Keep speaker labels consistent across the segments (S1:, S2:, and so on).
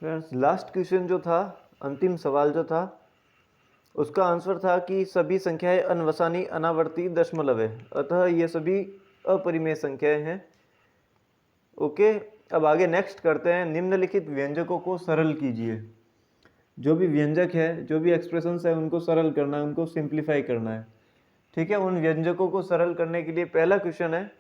S1: Friends last question जो था, अंतिम सवाल जो था, उसका आंसर था कि सभी संख्याएं अनवसानी अनावर्ती दशमलव है, अतः ये सभी अपरिमेय संख्याएं हैं। ओके, अब आगे नेक्स्ट करते हैं, निम्नलिखित व्यंजकों को सरल कीजिए। जो भी व्यंजक है, जो भी एक्सप्रेशंस है, उनको सरल करना है, उनको सिंप्लीफाई करना है। ठीक है, उन व्यंजकों को सरल करने के लिए पहला क्वेश्चन है,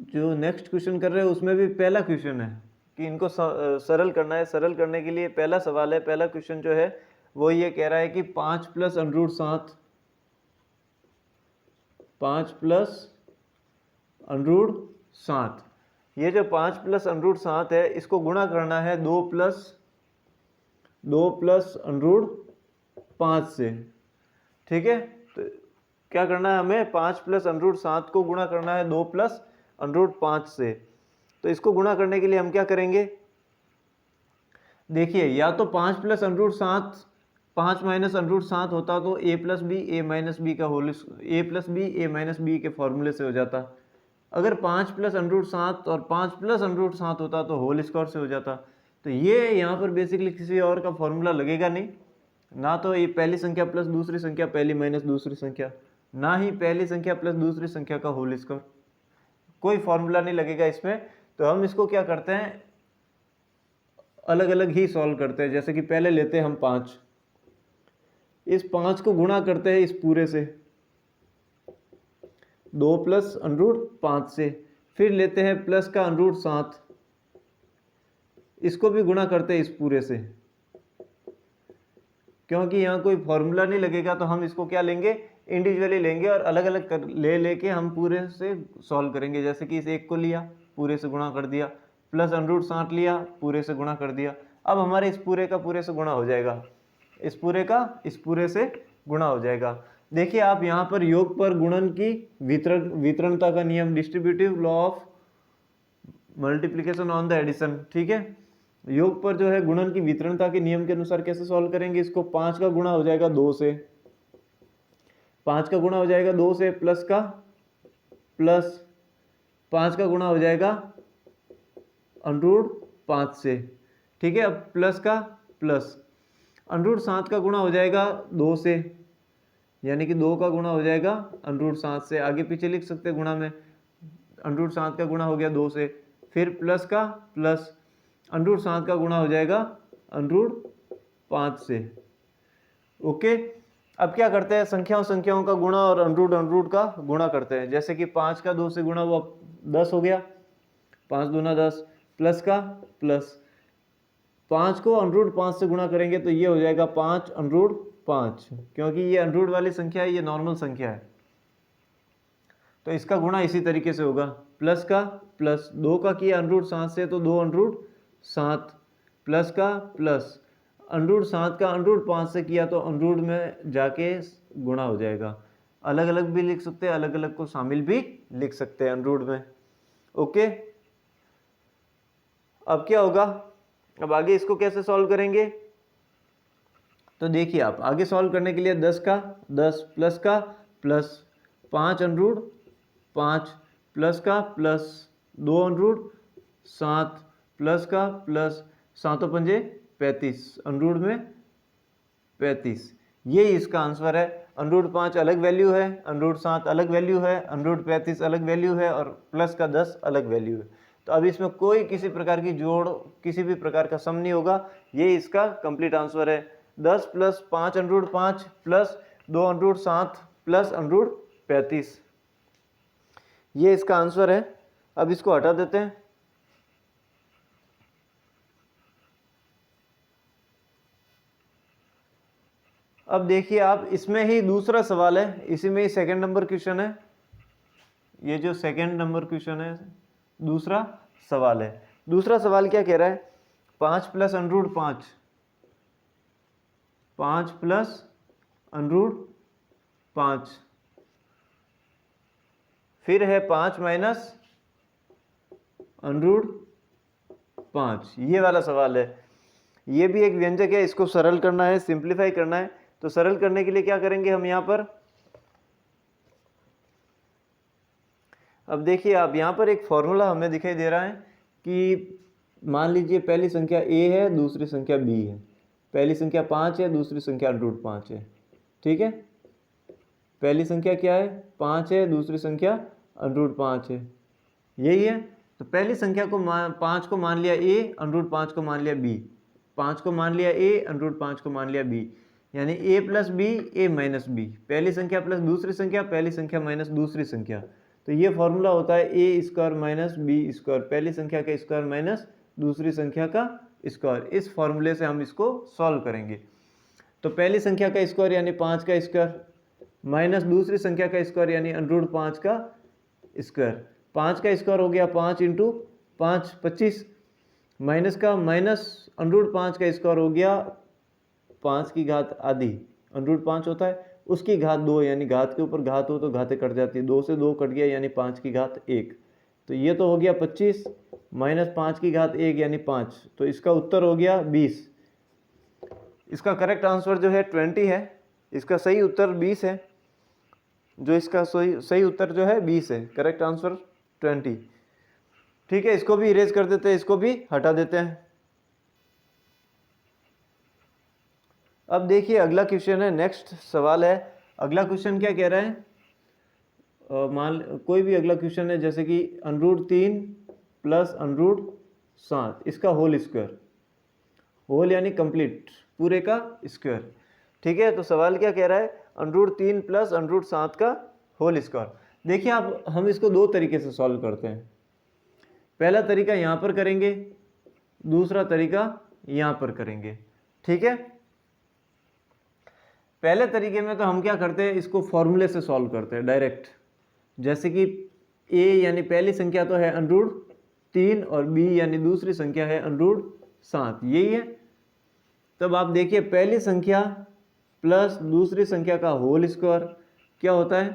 S1: जो नेक्स्ट क्वेश्चन कर रहे हैं उसमें भी पहला क्वेश्चन है कि इनको सरल करना है। सरल करने के लिए पहला सवाल है, पहला क्वेश्चन जो है वो ये कह रहा है कि 5 + √7, 5 + √7, ये जो 5 + √7 है, इसको गुणा करना है 2 + √5 से। ठीक है, तो क्या करना है हमें, 5 + √7 को गुणा करना है 2 + √5 से। तो इसको गुणा करने के लिए हम क्या करेंगे, देखिए, या तो 5 + √7 5 - √7 होता तो a + b a - b का whole a + b a - b के फॉर्मूले से हो जाता। अगर 5 + √7 और 5 + √7 होता तो होल स्क्वायर से हो जाता। तो ये यहाँ पर बेसिकली किसी और का फॉर्मूला लगेगा नहीं, ना तो ये पहली संख्या प्लस दूसरी संख्या, पहली माइनस दूसरी संख्या, ना ही पहली संख्या प्लस दूसरी संख्या का होल स्क्वायर, कोई फॉर्मूला नहीं लगेगा इसमें। तो हम इसको क्या करते हैं, अलग अलग ही सॉल्व करते हैं। जैसे कि पहले लेते हैं हम 5, इस 5 को गुणा करते हैं इस पूरे से 2 + √5 से, फिर लेते हैं प्लस का √7, इसको भी गुणा करते हैं इस पूरे से। क्योंकि यहाँ कोई फॉर्मूला नहीं लगेगा तो हम इसको क्या लेंगे, इंडिविजुअली लेंगे और अलग अलग कर लेके हम पूरे से सॉल्व करेंगे। जैसे कि इस एक को लिया, पूरे से गुणा कर दिया, प्लस √7 लिया, पूरे से गुणा कर दिया। अब हमारे इस पूरे का पूरे से गुणा हो जाएगा, इस पूरे का इस पूरे से गुणा हो जाएगा। देखिए आप यहाँ पर योग पर गुणन की वितरणता का नियम, distributive law of multiplication on the addition, ठीक है, योग पर जो है गुणन की वितरणता के नियम के अनुसार कैसे सॉल्व करेंगे इसको। 5 का गुणा हो जाएगा 2 से, 5 का गुणा हो जाएगा 2 से, प्लस का प्लस 5 का गुणा हो जाएगा √5 से। ठीक है, अब प्लस का प्लस √7 का गुणा हो जाएगा 2 से, यानी कि 2 का गुणा हो जाएगा √7 से। आगे पीछे लिख सकते हैं गुणा में, √7 का गुणा हो गया 2 से, फिर प्लस का प्लस √7 का गुणा हो जाएगा √5 से। ओके, अब क्या करते हैं, संख्याओं का गुणा और √√ का गुणा करते हैं। जैसे कि 5 का 2 से गुणा हुआ 10 हो गया, 5 दूना 10, प्लस का प्लस 5 को √5 से गुणा करेंगे तो ये हो जाएगा 5 √5, क्योंकि ये अनरूट वाली संख्या है, ये नॉर्मल संख्या है, तो इसका गुणा इसी तरीके से होगा। प्लस का प्लस 2 का किया √7 से तो 2 √7, प्लस का प्लस √7 का √5 से किया तो √ में जाके गुणा हो जाएगा। अलग अलग भी लिख सकते हैं, अलग अलग को शामिल भी लिख सकते हैं √ में। ओके, अब क्या होगा, अब आगे इसको कैसे सॉल्व करेंगे, तो देखिए आप आगे सॉल्व करने के लिए 10 का 10, प्लस का प्लस 5 √5, प्लस का प्लस 2 √7, प्लस का प्लस 7 पंजे 35, √ में 35, ये इसका आंसर है। √5 अलग वैल्यू है, √7 अलग वैल्यू है, √35 अलग वैल्यू है और प्लस का 10 अलग वैल्यू है। तो अब इसमें कोई किसी प्रकार की जोड़, किसी भी प्रकार का सम नहीं होगा, ये इसका कंप्लीट आंसर है। 10 + 5 √5 प्लस 2 √7 प्लस √35, ये इसका आंसर है। अब इसको हटा देते हैं। अब देखिए आप, इसमें ही दूसरा सवाल है, इसी में ही सेकंड नंबर क्वेश्चन है, ये जो सेकंड नंबर क्वेश्चन है दूसरा सवाल है। दूसरा सवाल क्या कह रहा है, 5 + √5, 5 + √5, फिर है 5 - √5, ये वाला सवाल है। ये भी एक व्यंजक है, इसको सरल करना है, सिंप्लीफाई करना है। तो सरल करने के लिए क्या करेंगे हम यहाँ पर, अब देखिए आप यहाँ पर एक फॉर्मूला हमें दिखाई दे रहा है कि मान लीजिए पहली संख्या a है, दूसरी संख्या b है, पहली संख्या 5 है, दूसरी संख्या √5 है। ठीक है, पहली संख्या क्या है 5 है, दूसरी संख्या √5 है, यही है। तो पहली संख्या को 5 को मान लिया a, √5 को मान लिया b, 5 को मान लिया a, √5 को मान लिया b, यानी a plus b, a minus b, पहली संख्या प्लस दूसरी संख्या, पहली संख्या माइनस दूसरी संख्या। तो ये फॉर्मूला होता है a square minus b square, पहली संख्या का स्क्वायर माइनस दूसरी संख्या का स्क्वायर। इस फॉर्मूले से हम इसको सॉल्व करेंगे। तो पहली संख्या का स्क्वायर यानी 5 का स्क्वायर माइनस दूसरी संख्या का स्क्वायर यानी √5 का स्क्वायर। 5 का स्क्वायर हो गया 5 इंटू 5 25, माइनस का माइनस √5 का स्क्वायर हो गया 5 की घात आधी, √5 होता है, उसकी घात 2, यानी घात के ऊपर घात हो तो घातें कट जाती है, 2 से 2 कट गया यानी 5 की घात 1। तो ये तो हो गया 25 माइनस 5 की घात 1 यानी 5, तो इसका उत्तर हो गया 20। इसका करेक्ट आंसर जो है 20 है, इसका सही उत्तर 20 है, जो इसका सही उत्तर जो है 20 है, करेक्ट आंसर 20। ठीक है, इसको भी इरेज कर देते हैं, इसको भी हटा देते हैं। अब देखिए अगला क्वेश्चन है, नेक्स्ट सवाल है। अगला क्वेश्चन क्या कह रहा है, मान कोई भी अगला क्वेश्चन है जैसे कि √3 प्लस √7 इसका होल स्क्वायर, होल यानी कंप्लीट, पूरे का स्क्वायर। ठीक है, तो सवाल क्या कह रहा है, √3 प्लस √7 का होल स्क्वायर। देखिए आप, हम इसको दो तरीके से सॉल्व करते हैं। पहला तरीका यहाँ पर करेंगे, दूसरा तरीका यहाँ पर करेंगे। ठीक है, पहले तरीके में तो हम क्या करते हैं, इसको फॉर्मूले से सॉल्व करते हैं डायरेक्ट। जैसे कि a यानी पहली संख्या तो है √3 और b यानी दूसरी संख्या है √7, यही है। तब आप देखिए पहली संख्या प्लस दूसरी संख्या का होल स्क्वायर क्या होता है,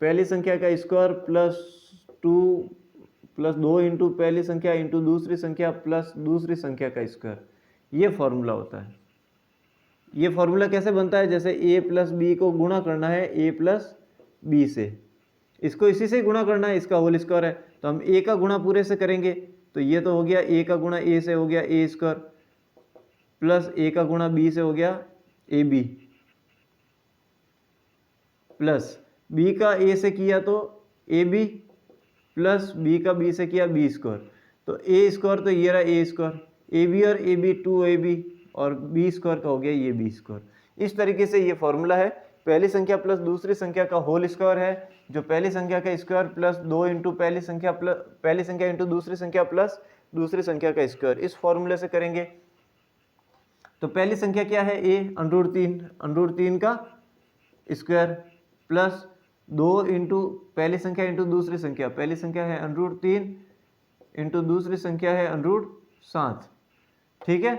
S1: पहली संख्या का स्क्वायर प्लस 2 इंटू पहली संख्या इंटू दूसरी संख्या प्लस दूसरी संख्या का स्क्वायर, ये फॉर्मूला होता है। ये फॉर्मूला कैसे बनता है, जैसे a प्लस बी को गुणा करना है a प्लस बी से, इसको इसी से गुणा करना है, इसका होल स्क्वायर है, तो हम a का गुणा पूरे से करेंगे, तो ये तो हो गया a का गुणा a से हो गया a स्क्वायर, प्लस a का गुणा b से हो गया ab, प्लस b का a से किया तो ab, प्लस b का b से किया b स्क्वायर, तो a स्क्वायर तो ये रहा a स्क्वायर, ab और ab 2ab, और b स्क्वायर का हो गया ये b स्क्वायर। इस तरीके से ये फॉर्मूला है, पहली संख्या प्लस दूसरी संख्या का होल स्क्वायर है, जो पहली संख्या का स्क्वायर प्लस 2 इंटू पहली संख्या इंटू दूसरी संख्या प्लस दूसरी संख्या का स्क्वायर, इस फॉर्मूले से करेंगे। तो पहली संख्या क्या है a, √3 का स्क्वायर प्लस 2 इंटू पहली संख्या इंटू दूसरी संख्या, पहली संख्या है √3 इंटू दूसरी संख्या है √7, ठीक है,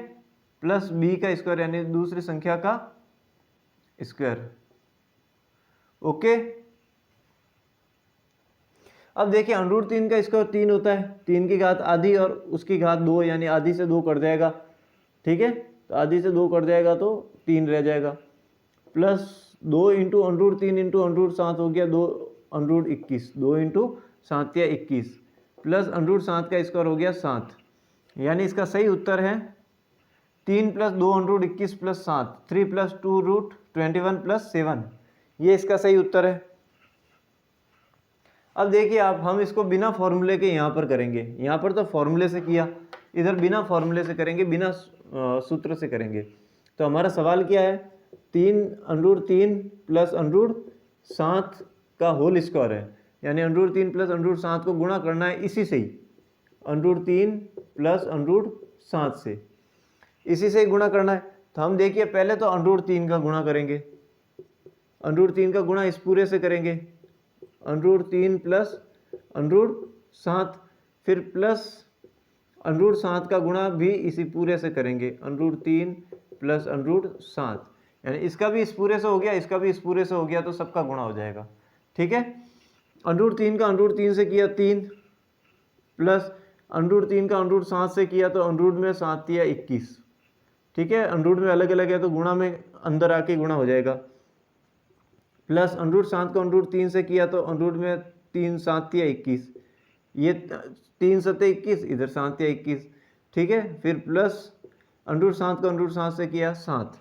S1: प्लस b का स्क्वायर यानी दूसरी संख्या का स्क्वायर। ओके, अब देखिए √3 का स्क्वायर 3 होता है, 3 की घात आधी और उसकी घात 2, यानी आधी से 2 कट जाएगा। ठीक है, तो आधी से 2 कट जाएगा तो 3 रह जाएगा, प्लस 2 इंटू √3 इंटू √7 हो गया 2√21, 2 इंटू 7 या 21, प्लस √7 का स्क्वायर हो गया 7, यानी इसका सही उत्तर है 3 प्लस 2√21 प्लस 7, 3 प्लस 2√21 प्लस 7, ये इसका सही उत्तर है। अब देखिए आप, हम इसको बिना फॉर्मूले के यहाँ पर करेंगे, यहाँ पर तो फॉर्मूले से किया, इधर बिना फॉर्मूले से करेंगे, बिना सूत्र से करेंगे। तो हमारा सवाल क्या है, √3 प्लस √7 का होल स्क्वायर है, यानी √3 प्लस √7 को गुणा करना है इसी से ही, √3 प्लस √7 से, इसी से ही गुणा करना है। तो हम देखिए पहले तो √3 का गुणा करेंगे, √3 का गुणा इस पूरे से करेंगे, √3 प्लस √7, फिर प्लस √7 का गुणा भी इसी पूरे से करेंगे, √3 प्लस √7, यानी इसका भी इस पूरे से हो गया, इसका भी इस पूरे से हो गया, तो सबका गुणा हो जाएगा। ठीक है, √3 का √3 से किया 3, प्लस √3 का √7 से किया तो √ में 7 या 21, ठीक है, √ में अलग अलग है तो गुणा में अंदर आके गुणा हो जाएगा, प्लस √7 का √3 से किया तो √ में 3 7 या 21, ये 3 सत्ते 21, इधर 7 या 21, ठीक है। फिर प्लस अंडरूट 7 को अंडरूट 7 से किया 7,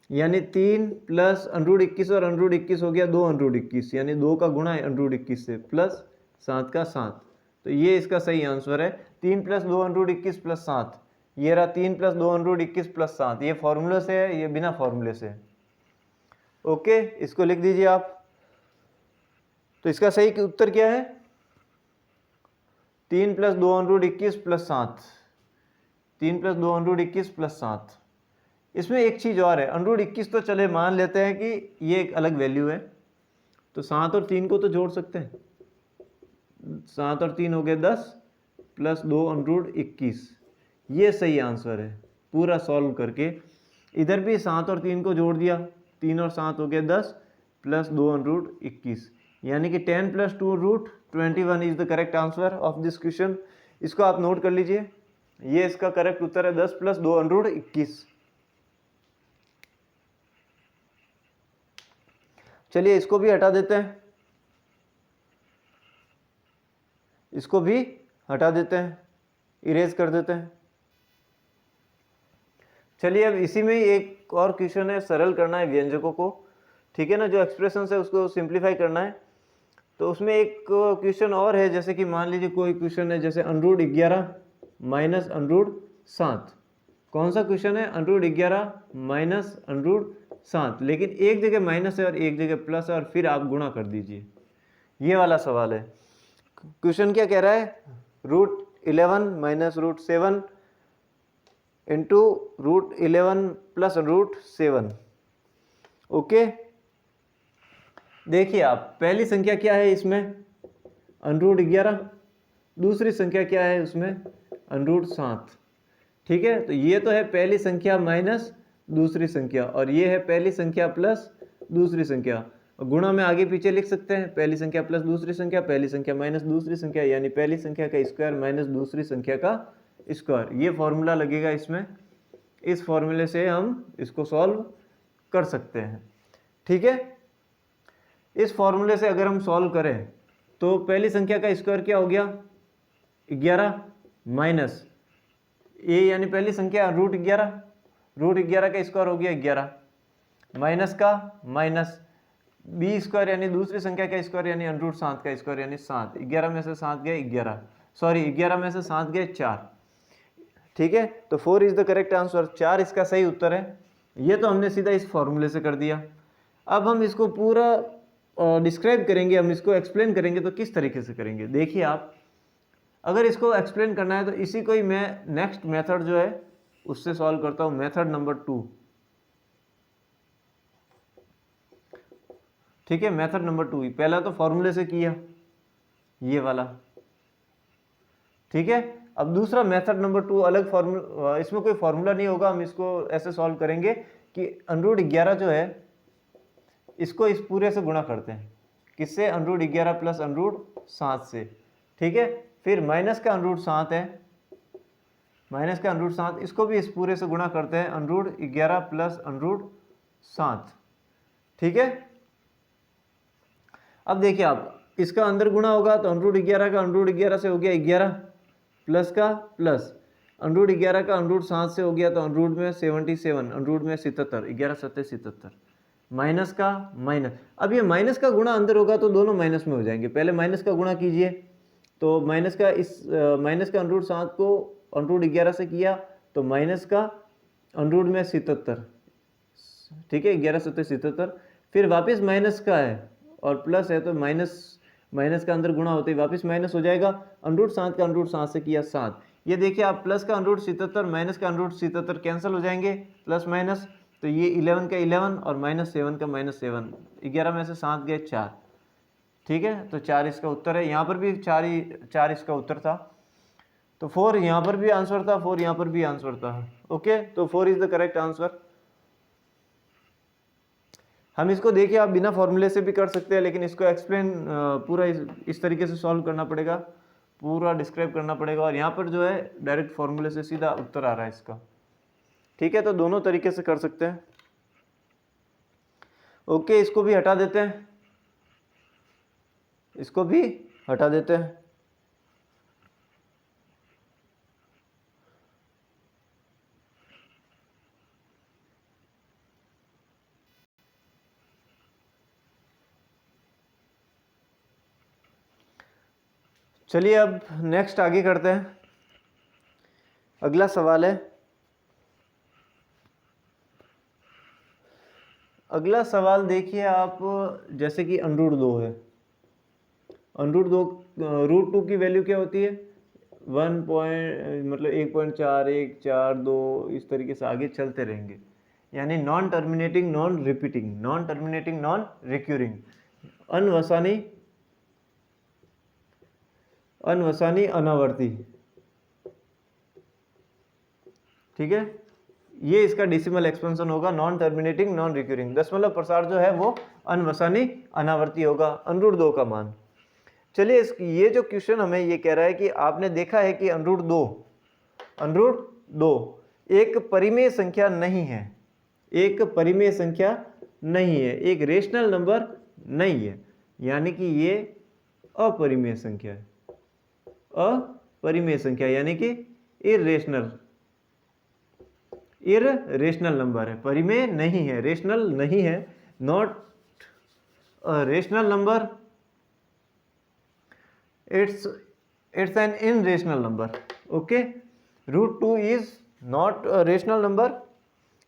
S1: यानी 3 प्लस अंडरूट 21 और अंडरूट 21 हो गया 2 अंडरूट 21, यानी 2 का गुणा है अंडरूट 21 से प्लस 7 का 7। तो ये इसका सही आंसर है, 3 प्लस 2 अंडरूट 21 प्लस 7। ये रहा 3 प्लस 2 अंडरूट 21 प्लस 7। ये फॉर्मूले से है, ये बिना फॉर्मूले से है। ओके, इसको लिख दीजिए आप। तो इसका सही उत्तर क्या है? 3 plus 2 under root 21 plus 7। 3 plus 2 under root 21 plus 7। इसमें एक चीज़ और है, अंडरूट 21 तो चले मान लेते हैं कि ये एक अलग वैल्यू है, तो 7 और 3 को तो जोड़ सकते हैं। 7 और 3 हो गए 10 प्लस 2 अंडरूट 21, ये सही आंसर है। पूरा सॉल्व करके इधर भी 7 और 3 को जोड़ दिया, 3 और 7 हो गए 10 प्लस 2 अंडरूट 21, यानी कि 10 plus 2 root 21 is the correct answer of this question. इसको आप नोट कर लीजिए, ये इसका करेक्ट उत्तर है 10 प्लस 2 अंडरूट 21। चलिए इसको भी हटा देते हैं, इसको भी हटा देते हैं, इरेज कर देते हैं। चलिए अब इसी में एक और क्वेश्चन है, सरल करना है व्यंजकों को, ठीक है ना, जो एक्सप्रेशन है उसको सिंप्लीफाई करना है। तो उसमें एक क्वेश्चन और है, जैसे कि मान लीजिए कोई क्वेश्चन है जैसे अंडरूट 11 माइनस अंडरूट 7। कौन सा क्वेश्चन है? अंडरूट 11 माइनस अंडरूट 7, लेकिन एक जगह माइनस है और एक जगह प्लस है, और फिर आप गुणा कर दीजिए, ये वाला सवाल है। क्वेश्चन क्या कह रहा है? Root 11 minus root 7 into root 11 plus root 7। Okay, देखिए आप, पहली संख्या क्या है इसमें? अंडरूट 11। दूसरी संख्या क्या है उसमें? अंडरूट 7, ठीक है। तो ये तो है पहली संख्या माइनस दूसरी संख्या, और ये है पहली संख्या प्लस दूसरी संख्या। गुणा में आगे पीछे लिख सकते हैं, पहली संख्या प्लस दूसरी संख्या, पहली संख्या माइनस दूसरी संख्या, यानी पहली संख्या का स्क्वायर माइनस दूसरी संख्या का स्क्वायर। ये फॉर्मूला लगेगा इसमें, इस फॉर्मूले से हम इसको सॉल्व कर सकते हैं, ठीक है। इस फॉर्मूले से अगर हम सॉल्व करें तो पहली संख्या का स्क्वायर क्या हो गया? 11 माइनस ए, यानी पहली संख्या रूट 11, रूट 11 का स्क्वायर हो गया 11, माइनस का माइनस बी स्क्वायर यानी दूसरी संख्या का स्क्वायर यानी अंडरूट 7 का स्क्वायर यानी 7। 11 में से 7 गए 11, सॉरी 11 में से 7 गए 4, ठीक है। तो 4 इज द करेक्ट आंसर, 4 इसका सही उत्तर है। ये तो हमने सीधा इस फॉर्मूले से कर दिया। अब हम इसको पूरा डिस्क्राइब करेंगे, हम इसको एक्सप्लेन करेंगे। तो किस तरीके से करेंगे? देखिए आप, अगर इसको एक्सप्लेन करना है तो इसी को ही मैं नेक्स्ट मेथड जो है उससे सॉल्व करता हूँ, मेथड नंबर 2, ठीक है। मेथड नंबर 2 ही, पहला तो फॉर्मूले से किया ये वाला, ठीक है। अब दूसरा मेथड नंबर 2 अलग फॉर्मूला, इसमें कोई फॉर्मूला नहीं होगा, हम इसको ऐसे सॉल्व करेंगे कि अंडरूट 11 जो है इसको इस पूरे से गुणा करते हैं, किससे? अंडरूट 11 प्लस अंडरूट 7 से, ठीक है। फिर माइनस का अंडरूट 7 है, माइनस का अंडरूट 7, इसको भी इस पूरे से गुणा करते हैं, अंडरूट 11 प्लस अंडरूट 7, ठीक है। अब देखिए आप, इसका अंदर गुणा होगा तो अंडरूट 11 का अंडरूट 11 से हो गया 11 प्लस का प्लस, अंडरूट 11 का अंडरूट 7 से हो गया तो अंडरूट में 77, अंडरूट में 77, 11 सत्ते 77, माइनस का माइनस। अब ये माइनस का गुणा अंदर होगा तो दोनों माइनस में हो जाएंगे, पहले माइनस का गुणा कीजिए। तो माइनस का इस माइनस का अंडरूट 7 को अंडरूट 11 से किया तो माइनस का अंडरूट में 77, ठीक है, 11 सत्ते 77। फिर वापस माइनस का है और प्लस है तो माइनस का अंदर गुणा होते ही वापस माइनस हो जाएगा। अंडरूट 7 का अंडरूट 7 से किया 7। ये देखिए आप, प्लस का अंडरूट 77 माइनस का अंडरूट 77 कैंसिल हो जाएंगे, प्लस माइनस, तो ये 11 का 11 और माइनस 7 का माइनस 7, 11 में से 7 गए 4, ठीक है। तो 4 इसका उत्तर है। यहाँ पर भी 4 इसका उत्तर था, तो 4 यहाँ पर भी आंसर था, 4 यहाँ पर भी आंसर था। ओके, तो 4 इज द करेक्ट आंसर। हम इसको देखिए आप बिना फॉर्मूले से भी कर सकते हैं, लेकिन इसको एक्सप्लेन पूरा इस तरीके से सॉल्व करना पड़ेगा, पूरा डिस्क्राइब करना पड़ेगा, और यहाँ पर जो है डायरेक्ट फॉर्मूले से सीधा उत्तर आ रहा है इसका, ठीक है। तो दोनों तरीके से कर सकते हैं। ओके, इसको भी हटा देते हैं, इसको भी हटा देते हैं, चलिए अब नेक्स्ट आगे करते हैं। अगला सवाल है, अगला सवाल देखिए आप, जैसे कि अंडरूट 2 है, अंडरूट 2 रूट 2 की वैल्यू क्या होती है 1 पॉइंट मतलब 1.4142 इस तरीके से आगे चलते रहेंगे, यानी non terminating non repeating, non terminating non recurring, अनवसानी अनवसानी अनावर्ती। ठीक है, ये इसका डेसिमल एक्सपेंशन होगा, नॉन टर्मिनेटिंग नॉन रिक्यूरिंग। दशमलव प्रसार जो है वो अनवसानी अनावर्ती होगा, अंडरूट 2 का मान। चलिए ये जो क्वेश्चन हमें ये कह रहा है कि आपने देखा है कि अंडरूट 2 एक परिमेय संख्या नहीं है, एक परिमेय संख्या नहीं है, एक रेशनल नंबर नहीं है, यानी कि ये अपरिमेय संख्या है, अपरिमेय संख्या यानी कि इररेशनल नंबर है, परिमेय नहीं है, रेशनल नहीं है, not rational number, it's an irrational number। Okay, root 2 is not a rational number,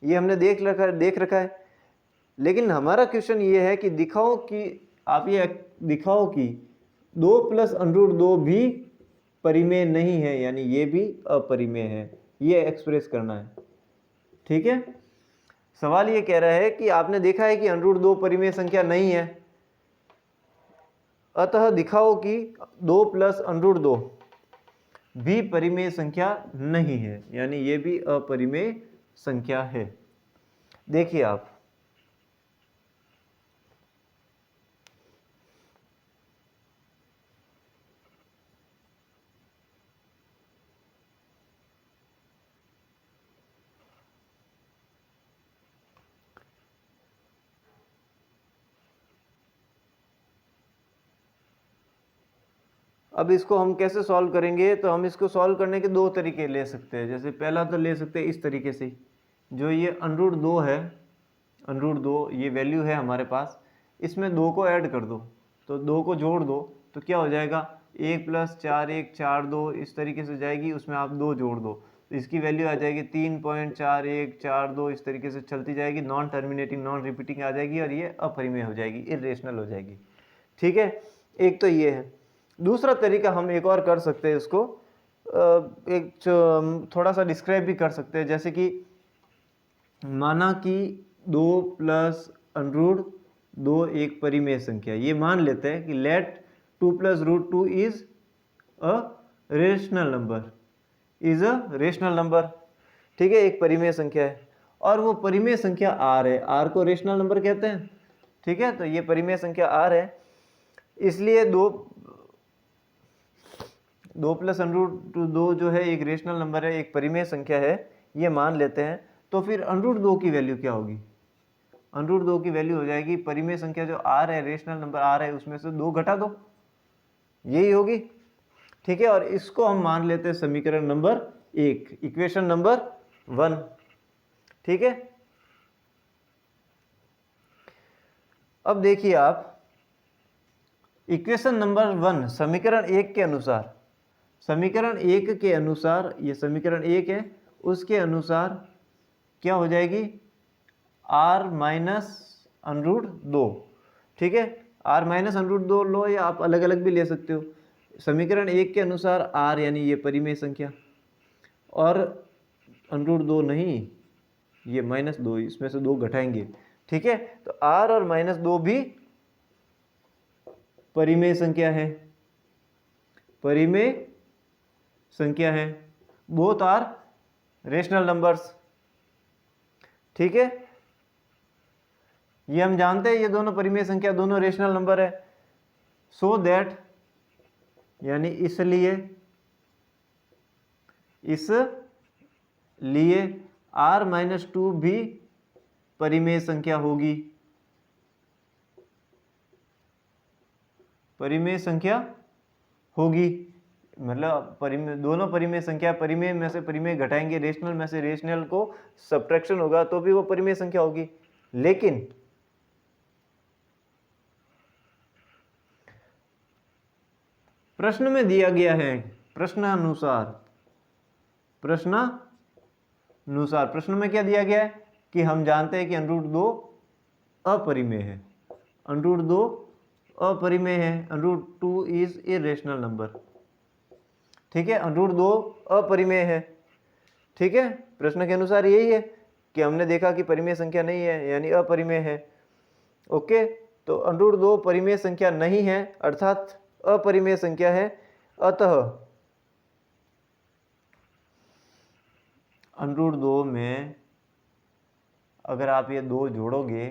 S1: ये हमने देख रखा है। लेकिन हमारा क्वेश्चन ये है कि दिखाओ कि आप ये दिखाओ कि 2 प्लस अंडरूट 2 भी परिमेय नहीं है, यानी ये भी अपरिमेय है, ये एक्सप्रेस करना है। ठीक है, सवाल ये कह रहा है कि आपने देखा है कि अंडरूट 2 परिमेय संख्या नहीं है, अतः दिखाओ कि 2 प्लस अंडरूट 2 भी परिमेय संख्या नहीं है, यानी ये भी अपरिमेय संख्या है। देखिए आप, अब इसको हम कैसे सॉल्व करेंगे, तो हम इसको सॉल्व करने के दो तरीके ले सकते हैं। जैसे पहला तो ले सकते हैं इस तरीके से, जो ये अंडरूट 2 है, अंडरूट 2 ये वैल्यू है हमारे पास, इसमें 2 को ऐड कर दो, तो 2 को जोड़ दो, तो क्या हो जाएगा 1 + 4 1 4 2 इस तरीके से जाएगी, उसमें आप 2 जोड़ दो, तो इसकी वैल्यू आ जाएगी 3.4142 इस तरीके से चलती जाएगी, नॉन टर्मिनेटिंग नॉन रिपीटिंग आ जाएगी, और ये अपरिमेय हो जाएगी, इररेशनल हो जाएगी। ठीक है, एक तो ये है। दूसरा तरीका हम एक और कर सकते हैं, इसको एक थोड़ा सा डिस्क्राइब भी कर सकते हैं। जैसे कि माना कि 2 प्लस अंडरूट 2 एक परिमेय संख्या, ये मान लेते हैं कि let 2 + √2 is a rational number, is a rational number. ठीक है, एक परिमेय संख्या है, और वो परिमेय संख्या r है, r को रेशनल नंबर कहते हैं। ठीक है, तो ये परिमेय संख्या r है, इसलिए 2 प्लस अंडरूट 2 जो है एक रेशनल नंबर है, एक परिमेय संख्या है, ये मान लेते हैं। तो फिर अंडरूट 2 की वैल्यू क्या होगी, अंडरूट 2 की वैल्यू हो जाएगी परिमेय संख्या जो r है, रेशनल नंबर r है, उसमें से 2 घटा दो, यही होगी। ठीक है, और इसको हम मान लेते हैं समीकरण नंबर 1, इक्वेशन नंबर 1। ठीक है, अब देखिए आप, इक्वेशन नंबर 1 समीकरण 1 के अनुसार, समीकरण 1 के अनुसार, ये समीकरण 1 है, उसके अनुसार क्या हो जाएगी r - अंडरूट 2। ठीक है, r - अंडरूट 2 लो, या आप अलग अलग भी ले सकते हो। समीकरण 1 के अनुसार r यानी ये परिमेय संख्या, और अंडरूट 2 नहीं, ये -2, इसमें से 2 घटाएंगे। ठीक है, तो r और -2 भी परिमेय संख्या है, परिमेय संख्या है, बोथ आर रेशनल नंबर्स। ठीक है, ये हम जानते हैं, ये दोनों परिमेय संख्या, दोनों रेशनल नंबर है। सो दैट, यानी इसलिए r - 2 भी परिमेय संख्या होगी, परिमेय संख्या होगी, मतलब दोनों परिमेय संख्या, परिमेय में से परिमेय घटाएंगे, रेशनल में से रेशनल को सब्ट्रैक्शन होगा, तो भी वो परिमेय संख्या होगी। लेकिन प्रश्न में दिया गया है प्रश्नानुसार, प्रश्नानुसार प्रश्न में क्या दिया गया है कि हम जानते हैं कि √2 अपरिमेय है, √2 अपरिमेय है, √2 इज इरेशनल नंबर। ठीक है, √2 अपरिमेय है। ठीक है, प्रश्न के अनुसार यही है कि हमने देखा कि परिमेय संख्या नहीं है यानी अपरिमेय है। ओके, तो √2 परिमेय संख्या नहीं है अर्थात अपरिमेय संख्या है, अतः √2 में अगर आप ये 2 जोड़ोगे,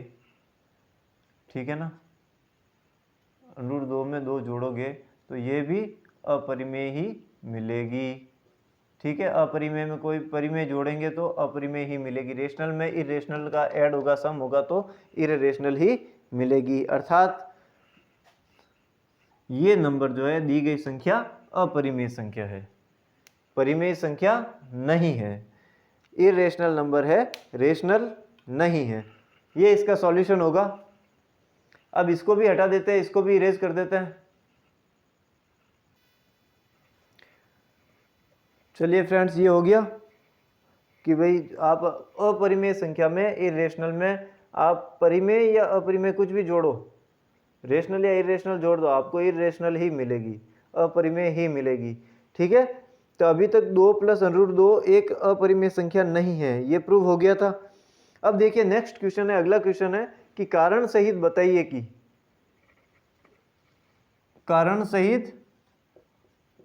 S1: ठीक है ना, √2 में 2 जोड़ोगे तो ये भी अपरिमेय ही मिलेगी। ठीक है, अपरिमेय में कोई परिमेय जोड़ेंगे तो अपरिमेय ही मिलेगी। रेशनल में इरेशनल का ऐड होगा, सम होगा तो इरेशनल ही मिलेगी, अर्थात ये नंबर जो है दी गई संख्या अपरिमेय संख्या है, परिमेय संख्या नहीं है, इरेशनल नंबर है, रेशनल नहीं है। ये इसका सॉल्यूशन होगा। अब इसको भी हटा देते हैं, इसको भी इरेज कर देते हैं। चलिए फ्रेंड्स, ये हो गया कि भाई आप अपरिमेय संख्या में, इरेशनल में आप परिमेय या अपरिमेय कुछ भी जोड़ो, रेशनल या इरेशनल जोड़ दो, आपको इरेशनल ही मिलेगी, अपरिमेय ही मिलेगी। ठीक है, तो अभी तक 2 + √2 एक अपरिमेय संख्या नहीं है, ये प्रूव हो गया था। अब देखिए नेक्स्ट क्वेश्चन है, अगला क्वेश्चन है कि कारण सहित बताइए कि, कारण सहित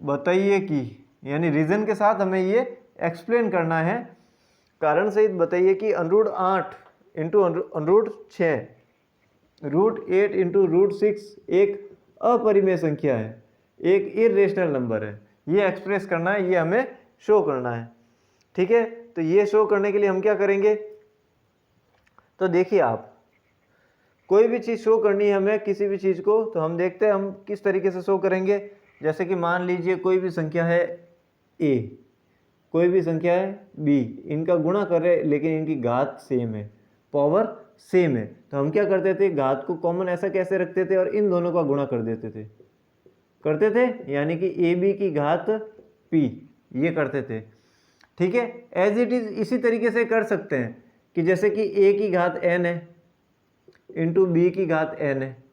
S1: बताइए कि, यानी रीजन के साथ हमें ये एक्सप्लेन करना है। कारण सहित बताइए कि √8 × √6 √8 × √6 एक अपरिमेय संख्या है, एक इरेशनल नंबर है, ये एक्सप्रेस करना है, ये हमें शो करना है। ठीक है, तो ये शो करने के लिए हम क्या करेंगे, तो देखिए आप कोई भी चीज़ शो करनी है हमें, किसी भी चीज़ को, तो हम देखते हैं हम किस तरीके से शो करेंगे। जैसे कि मान लीजिए कोई भी संख्या है a, कोई भी संख्या है b, इनका गुणा कर रहे लेकिन इनकी घात सेम है, पावर सेम है, तो हम क्या करते थे, घात को कॉमन ऐसा कैसे रखते थे और इन दोनों का गुणा कर देते थे, यानी कि ab की घात p, ये करते थे। ठीक है, एज इट इज इसी तरीके से कर सकते हैं कि जैसे कि a की घात n है इंटू b की घात n है,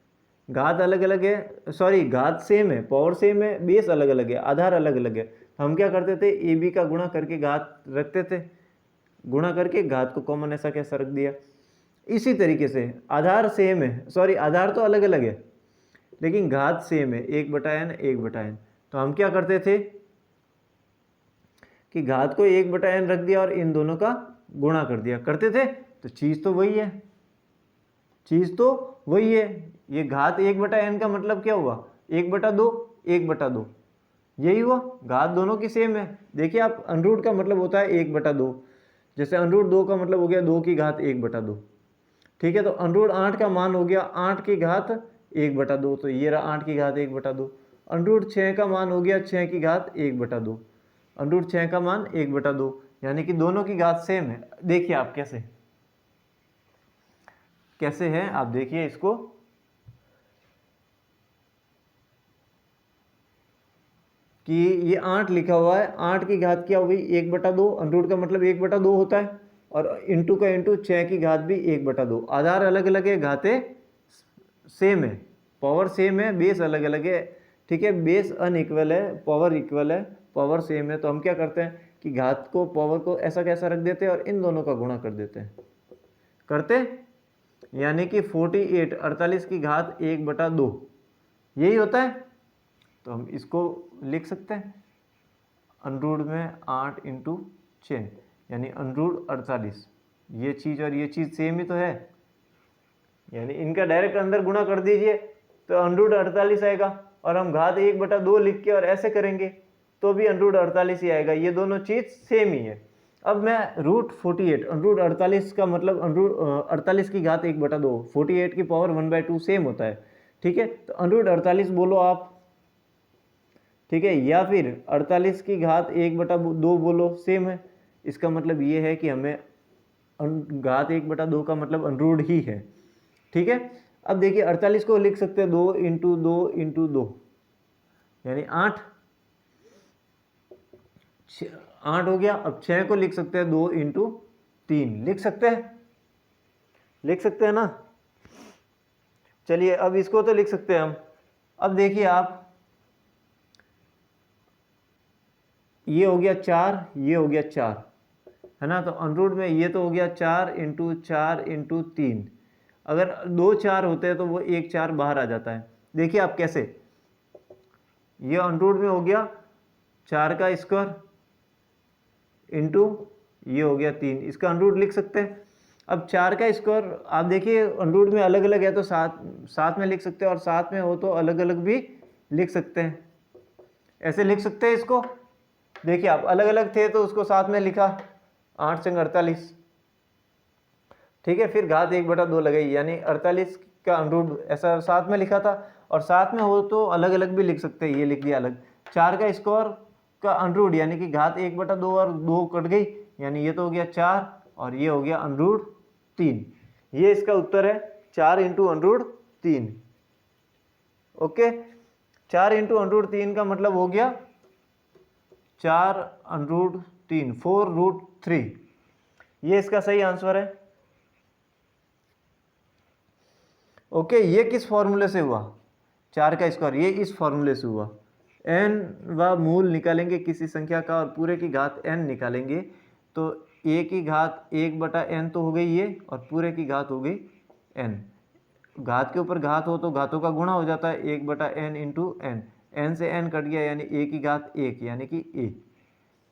S1: घात अलग अलग है, सॉरी घात सेम है, पावर सेम है, बेस अलग अलग है, आधार अलग अलग है, तो हम क्या करते थे, ए बी का गुणा करके घात रखते थे, गुणा करके घात को कॉमन ऐसा कैसा रख दिया। इसी तरीके से आधार सेम है, सॉरी आधार तो अलग अलग है लेकिन घात सेम है, 1/n 1/n, तो हम क्या करते थे कि घात को 1/n रख दिया और इन दोनों का गुणा कर दिया, करते थे, तो चीज़ तो वही है, चीज़ तो वही है। ये घात 1/n का मतलब क्या हुआ, 1/2 1/2, यही हुआ, घात दोनों की सेम है। देखिए आप, √ का मतलब होता है 1/2, जैसे √2 का मतलब हो गया 2 की घात 1/2। ठीक है, तो √8 का मान हो गया 8 की घात 1/2, तो ये रहा 8 की घात 1/2। √6 का मान हो गया 6 की घात 1/2, √6 का मान 1/2, यानी कि दोनों की घात सेम है। देखिए आप कैसे है, आप देखिए इसको, कि ये 8 लिखा हुआ है, 8 की घात क्या हुई 1/2, √ का मतलब 1/2 होता है, और इंटू का इंटू 6 की घात भी 1/2, आधार अलग अलग है, घातें सेम है, पावर सेम है, बेस अलग अलग है। ठीक है, बेस अनइक्वल है, पावर इक्वल है, पावर सेम है, तो हम क्या करते हैं कि घात को, पावर को ऐसा कैसा रख देते हैं और इन दोनों का गुणा कर देते हैं, यानी कि 48 48 की घात 1/2 यही होता है। तो हम इसको लिख सकते हैं √ में 8 × 6 यानी √ 48, ये चीज़ और ये चीज़ सेम ही तो है, यानी इनका डायरेक्ट अंदर गुणा कर दीजिए तो √ 48 आएगा, और हम घात 1/2 लिख के और ऐसे करेंगे तो भी √ 48 ही आएगा, ये दोनों चीज़ सेम ही है। अब मैं √48, √ 48 का मतलब 48 की घात 1/2, 48 की पावर 1/2 सेम होता है। ठीक है, तो √ 48 बोलो आप, ठीक है, या फिर 48 की घात 1/2 बोलो, सेम है। इसका मतलब ये है कि हमें घात 1/2 का मतलब √ ही है। ठीक है, अब देखिए 48 को लिख सकते हैं 2 × 2 × 2, यानी 8 8 हो गया। अब 6 को लिख सकते हैं 2 इंटू 3, लिख सकते हैं ना। चलिए अब इसको तो लिख सकते हैं हम। अब देखिए आप, ये हो गया 4, ये हो गया 4, है ना। तो अंडररूट में ये तो हो गया 4 इंटू 4 इंटू 3। अगर 2 4 होते हैं तो वो 1 4 बाहर आ जाता है। देखिए आप कैसे, ये अंडररूट में हो गया 4 का स्क्वायर इंटू ये हो गया 3, इसका अंडररूट लिख सकते हैं। अब 4 का स्क्वायर आप देखिए अंडररूट में अलग अलग है तो साथ में लिख सकते हैं, और साथ में हो तो अलग अलग भी लिख सकते हैं। ऐसे लिख सकते हैं इसको। देखिए आप अलग अलग थे तो उसको साथ में लिखा, 8 संग 48, ठीक है। फिर घात 1/2 लगाई, यानी 48 का अंडररूट ऐसा साथ में लिखा था, और साथ में हो तो अलग अलग भी लिख सकते हैं। ये लिख दिया अलग। 4 का स्क्वायर का अंडररूट यानी कि घात 1/2 और 2 कट गई, यानी ये तो हो गया 4 और ये हो गया अंडररूट 3। ये इसका उत्तर है, 4 into under root 3। Okay, 4 into under root 3 का मतलब हो गया 4 अंडररूट 3, 4√3। ये इसका सही आंसर है। ओके, ये किस फॉर्मूले से हुआ? 4 का स्क्वायर, ये इस फॉर्मूले से हुआ। n व मूल निकालेंगे किसी संख्या का और पूरे की घात n निकालेंगे, तो a की घात 1/n तो हो गई ये, और पूरे की घात हो गई n। घात के ऊपर घात हो तो घातों का गुणा हो जाता है, 1/n इंटू n। n से n कट गया यानी a की घात 1 यानी कि a।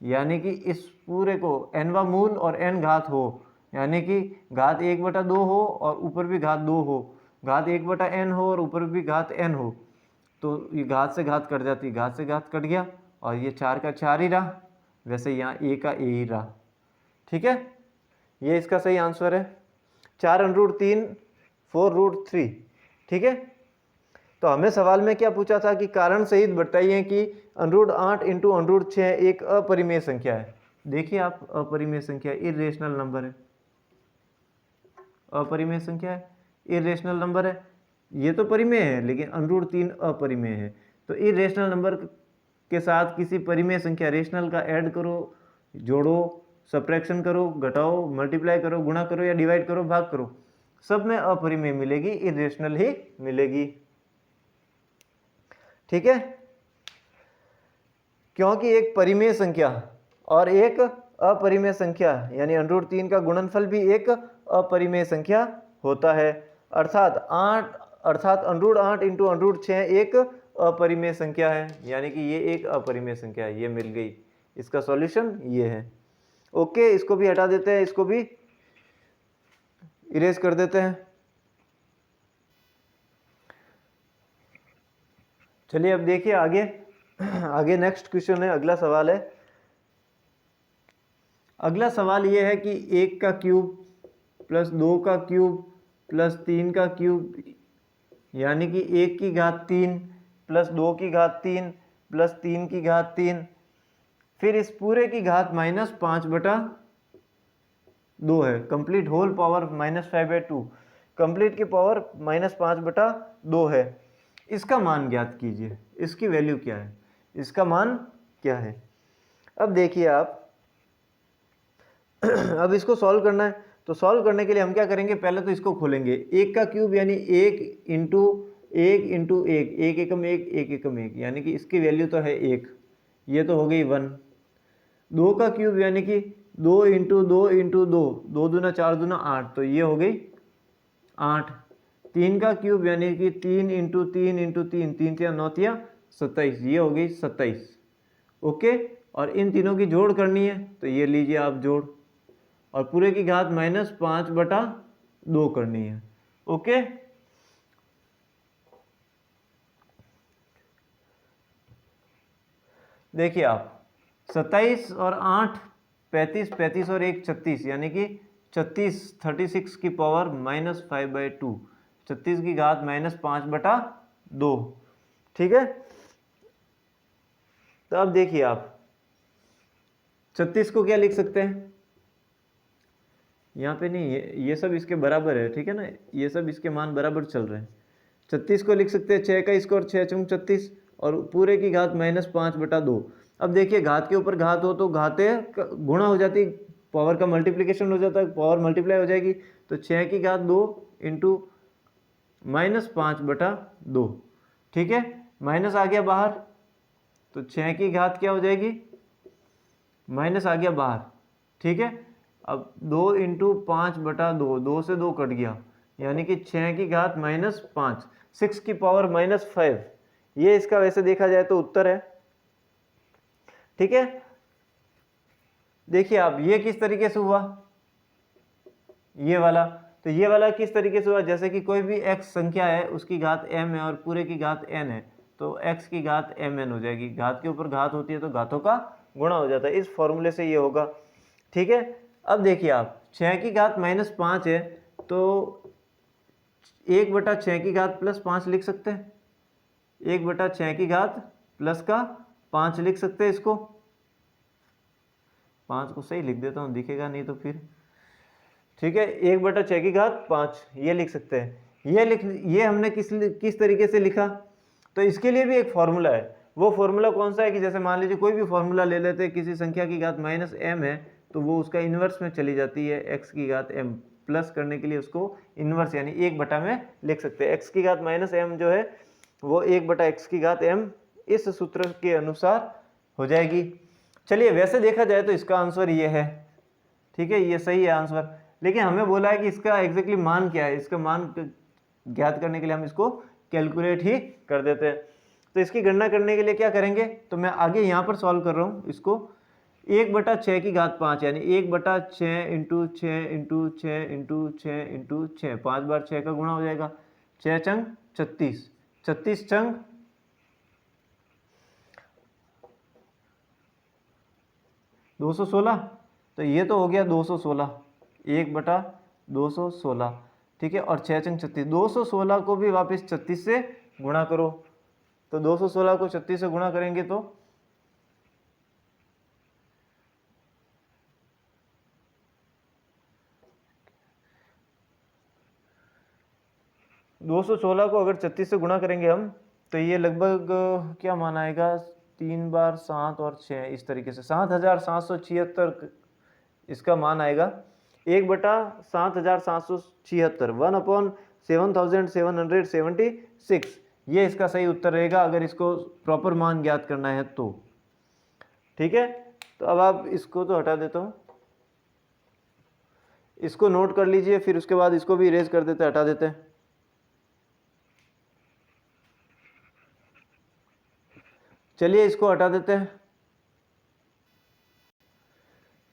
S1: यानी कि इस पूरे को n वा मूल और n घात हो, यानी कि घात 1/2 हो और ऊपर भी घात 2 हो, घात 1/n हो और ऊपर भी घात n हो, तो ये घात से घात कट जाती, घात से घात कट गया और ये 4 का 4 ही रहा, वैसे यहाँ a का a ही रहा। ठीक है, ये इसका सही आंसर है, 4√3 4√3। ठीक है, तो हमें सवाल में क्या पूछा था कि कारण सहित बताइए कि √8 इंटू √6 एक अपरिमेय संख्या है। देखिए आप, अपरिमेय संख्या इरेशनल नंबर है, अपरिमेय संख्या है, इरेशनल नंबर है। ये तो परिमेय है लेकिन √3 अपरिमेय है। तो इरेशनल नंबर के साथ किसी परिमेय संख्या रेशनल का ऐड करो, जोड़ो, सब्ट्रैक्शन करो, घटाओ, मल्टीप्लाई करो, गुणा करो या डिवाइड करो, भाग करो, सब में अपरिमेय मिलेगी, इरेशनल ही मिलेगी। ठीक है, क्योंकि एक परिमेय संख्या और एक अपरिमेय संख्या यानी √3 का गुणनफल भी एक अपरिमेय संख्या होता है। अर्थात √8 इंटू √6 एक अपरिमेय संख्या है, यानी कि ये एक अपरिमेय संख्या है। ये मिल गई, इसका सॉल्यूशन ये है। ओके, इसको भी हटा देते हैं, इसको भी इरेज कर देते हैं। चलिए अब देखिए आगे नेक्स्ट क्वेश्चन है, अगला सवाल है। अगला सवाल ये है कि 1 का क्यूब प्लस 2 का क्यूब प्लस 3 का क्यूब यानी कि 1 की घात 3 प्लस 2 की घात 3 प्लस 3 की घात 3, फिर इस पूरे की घात -5/2 है। कंप्लीट होल पावर -5/2, कंप्लीट की पावर -5/2 है। इसका मान ज्ञात कीजिए, इसकी वैल्यू क्या है, इसका मान क्या है। अब देखिए आप अब इसको सॉल्व करना है, तो सॉल्व करने के लिए हम क्या करेंगे, पहले तो इसको खोलेंगे। 1 का क्यूब यानी 1 इंटू 1 इंटू 1, 1 एकम 1 1 एकम 1, यानी कि इसकी वैल्यू तो है 1, ये तो हो गई 1। 2 का क्यूब यानी कि 2 इंटू 2 इंटू 2, 2 दूना 4 दूना 8, तो ये हो गई 8। 3 का क्यूब यानी कि 3 इंटू 3 इंटू 3, 3 3 9 27, ये हो गई 27। ओके, और इन तीनों की जोड़ करनी है, तो ये लीजिए आप जोड़, और पूरे की घात -5/2 करनी है। ओके, देखिए आप 27 और 8 35, 35 और 1 36, यानी कि 36 की पावर -5/2, 36 की घात -5/2। ठीक है, तो अब देखिए आप 36 को क्या लिख सकते हैं, यहाँ पे नहीं, ये सब इसके बराबर है, ठीक है ना, ये सब इसके मान बराबर चल रहे हैं। 36 को लिख सकते हैं 6 का स्क्वायर 6 × 36, और पूरे की घात -5/2। अब देखिए घात के ऊपर घात हो तो घाते गुणा हो जाती, पावर का मल्टीप्लिकेशन हो जाता है, पावर मल्टीप्लाई हो जाएगी। तो 6 की घात 2 इंटू -5/2, ठीक है, माइनस आ गया बाहर, तो 6 की घात क्या हो जाएगी, माइनस आ गया बाहर, ठीक है। अब 2 इंटू 5/2, 2 से 2 कट गया, यानी कि 6 की घात -5, 6 की पावर -5, ये इसका वैसे देखा जाए तो उत्तर है, ठीक है। देखिए आप ये किस तरीके से हुआ, ये वाला, तो ये वाला किस तरीके से हुआ, जैसे कि कोई भी x संख्या है उसकी घात m है और पूरे की घात n है, तो x की घात mn हो जाएगी, घात के ऊपर घात होती है तो घातों का गुणा हो जाता है, इस फॉर्मूले से ये होगा, ठीक है। अब देखिए आप 6 की घात -5 है तो 1/6 की घात +5 लिख सकते हैं, 1/6 की घात प्लस का 5 लिख सकते हैं, इसको 5 को सही लिख देता हूँ, दिखेगा नहीं तो फिर, ठीक है, 1/6 की घात 5 ये लिख सकते हैं। ये हमने किस तरीके से लिखा, तो इसके लिए भी एक फॉर्मूला है। वो फॉर्मूला कौन सा है कि जैसे मान लीजिए कोई भी फॉर्मूला ले लेते हैं, किसी संख्या की घात -m है तो वो उसका इन्वर्स में चली जाती है, x की घात m, प्लस करने के लिए उसको इन्वर्स यानी 1/, में लिख सकते हैं। x की घात -m जो है वो 1/x की घात m इस सूत्र के अनुसार हो जाएगी। चलिए वैसे देखा जाए तो इसका आंसर ये है, ठीक है, ये सही है आंसर, लेकिन हमें बोला है कि इसका एग्जैक्टली मान क्या है, इसका मान ज्ञात करने के लिए हम इसको कैलकुलेट ही कर देते हैं। तो इसकी गणना करने के लिए क्या करेंगे, तो मैं आगे यहाँ पर सॉल्व कर रहा हूँ इसको, 1/6 की घात 5 यानी 1/6 इंटू 6 इंटू 6 इंटू 6 इंटू 6, 5 बार 6 का गुणा हो जाएगा, 6 चंग 36, 36 चंग 216, तो ये तो हो गया 216, 1/216, ठीक है, और 6 चंग 36, 216 को भी वापस 36 से गुणा करो, तो 216 को 36 से गुणा करेंगे तो 216 को अगर 36 से गुणा करेंगे हम तो ये लगभग क्या मान आएगा, 3 बार 7 और 6, इस तरीके से 7776 इसका मान आएगा, 1/7776, 1/7776, ये इसका सही उत्तर रहेगा अगर इसको प्रॉपर मान ज्ञात करना है तो, ठीक है। तो अब आप इसको तो हटा देता हूँ, इसको नोट कर लीजिए, फिर उसके बाद इसको भी इरेज कर देते हैं, हटा देते हैं। चलिए इसको हटा देते हैं।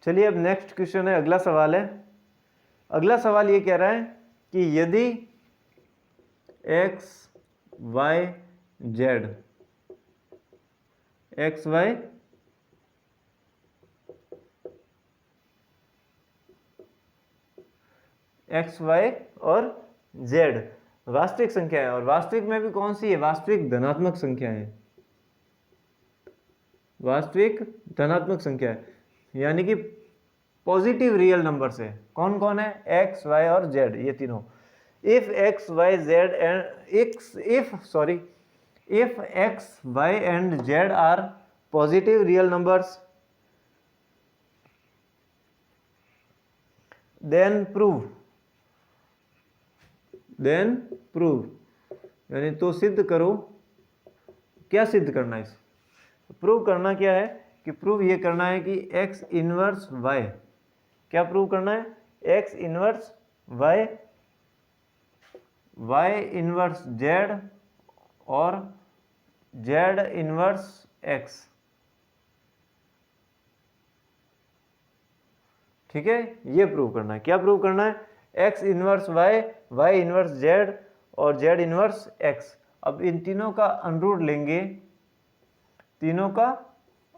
S1: चलिए अब नेक्स्ट क्वेश्चन है, अगला सवाल है। अगला सवाल ये कह रहा है कि यदि x y z, x y x y और z वास्तविक संख्या है, और वास्तविक में भी कौन सी है, वास्तविक धनात्मक संख्या है, वास्तविक धनात्मक संख्या है, यानी कि पॉजिटिव रियल नंबर से, कौन कौन है, x y और z, ये तीनों। if x y z and z are positive real numbers, then prove यानी तो सिद्ध करो, क्या सिद्ध करना है, प्रूव करना क्या है कि प्रूव ये करना है कि x इनवर्स y, क्या प्रूव करना है, x inverse y, y inverse z और z इनवर्स x, ठीक है, ये प्रूव करना है। क्या प्रूव करना है, x inverse y, y inverse z और z इनवर्स x। अब इन तीनों का अंडर लेंगे, तीनों का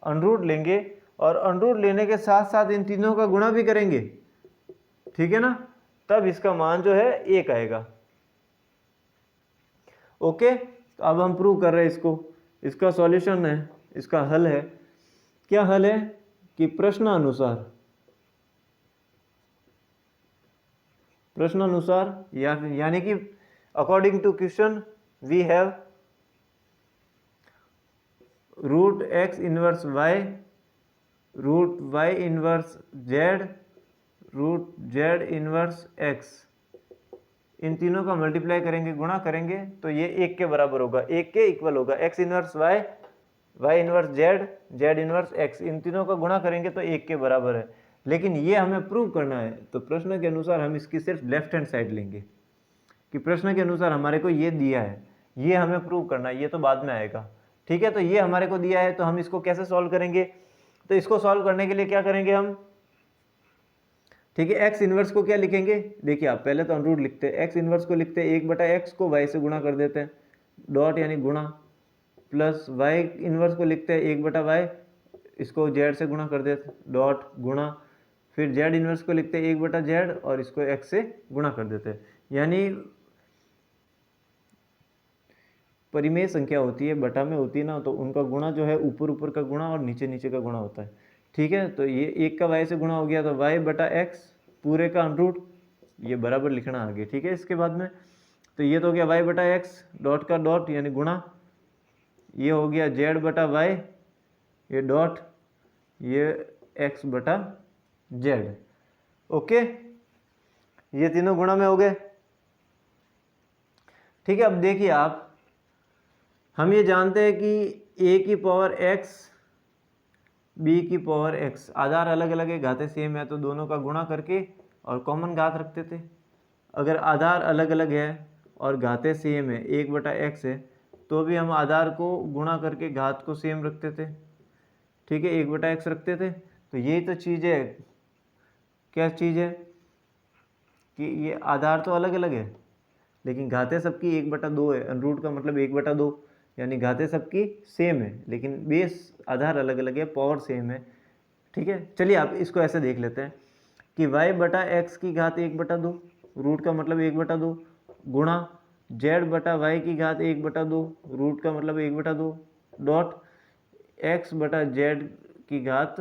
S1: अंडर लेंगे और अंडर लेने के साथ साथ इन तीनों का गुणा भी करेंगे, ठीक है ना, तब इसका मान जो है 1 आएगा। ओके, तो अब हम प्रूव कर रहे हैं इसको, इसका सॉल्यूशन है, इसका हल है, क्या हल है कि प्रश्नानुसार यानी कि according to question we have root x inverse y, root y inverse z, root z inverse x, इन तीनों का मल्टीप्लाई करेंगे, गुणा करेंगे तो ये 1 के बराबर होगा, 1 के इक्वल होगा। X inverse y, y inverse z, z inverse x, इन तीनों का गुणा करेंगे तो 1 के बराबर है। लेकिन ये हमें प्रूव करना है, तो प्रश्न के अनुसार हम इसकी सिर्फ लेफ्ट हैंड साइड लेंगे कि प्रश्न के अनुसार हमारे को ये दिया है, ये हमें प्रूव करना है, ये तो बाद में आएगा। ठीक है, तो ये हमारे को दिया है, तो हम इसको कैसे सॉल्व करेंगे? तो इसको सॉल्व करने के लिए क्या करेंगे हम? ठीक है, एक्स इनवर्स को क्या लिखेंगे? देखिए आप पहले तो अनरूट लिखते हैं, एक्स इनवर्स को लिखते हैं 1/x को y से गुणा कर देते हैं, डॉट यानी गुणा, प्लस वाई इनवर्स को लिखते हैं 1/y, इसको z से गुणा कर देते हैं, डॉट गुणा, फिर z इनवर्स को लिखते हैं 1/z और इसको x से गुणा कर देते हैं। यानी परिमेय संख्या होती है, बटा में होती है ना, तो उनका गुणा जो है ऊपर ऊपर का गुणा और नीचे नीचे का गुणा होता है। ठीक है, तो ये 1 का y से गुणा हो गया तो y/x पूरे का अनरूट, ये बराबर लिखना आगे। ठीक है, इसके बाद में तो ये तो हो गया y/x डॉट का डॉट यानी गुणा, ये हो गया z/y, ये डॉट, ये x/z। ओके, ये तीनों गुणा में हो गए। ठीक है, अब देखिए आप, हम ये जानते हैं कि a की पावर x, b की पावर x, आधार अलग अलग है, घातें सेम है, तो दोनों का गुणा करके और कॉमन घात रखते थे। अगर आधार अलग अलग है और घातें सेम है, 1/x है, तो भी हम आधार को गुणा करके घात को सेम रखते थे। ठीक है, 1/x रखते थे। तो यही तो चीज़ है, क्या चीज़ है कि ये आधार तो अलग अलग है लेकिन घातें सबकी 1/2 है। अनरूट का मतलब 1/2, यानी घातें सबकी सेम है लेकिन बेस आधार अलग अलग है, पावर सेम है। ठीक है, चलिए आप इसको ऐसे देख लेते हैं कि y/x की घात 1/2, रूट का मतलब 1/2, गुणा z/y की घात 1/2, रूट का मतलब 1/2, डॉट x/z की घात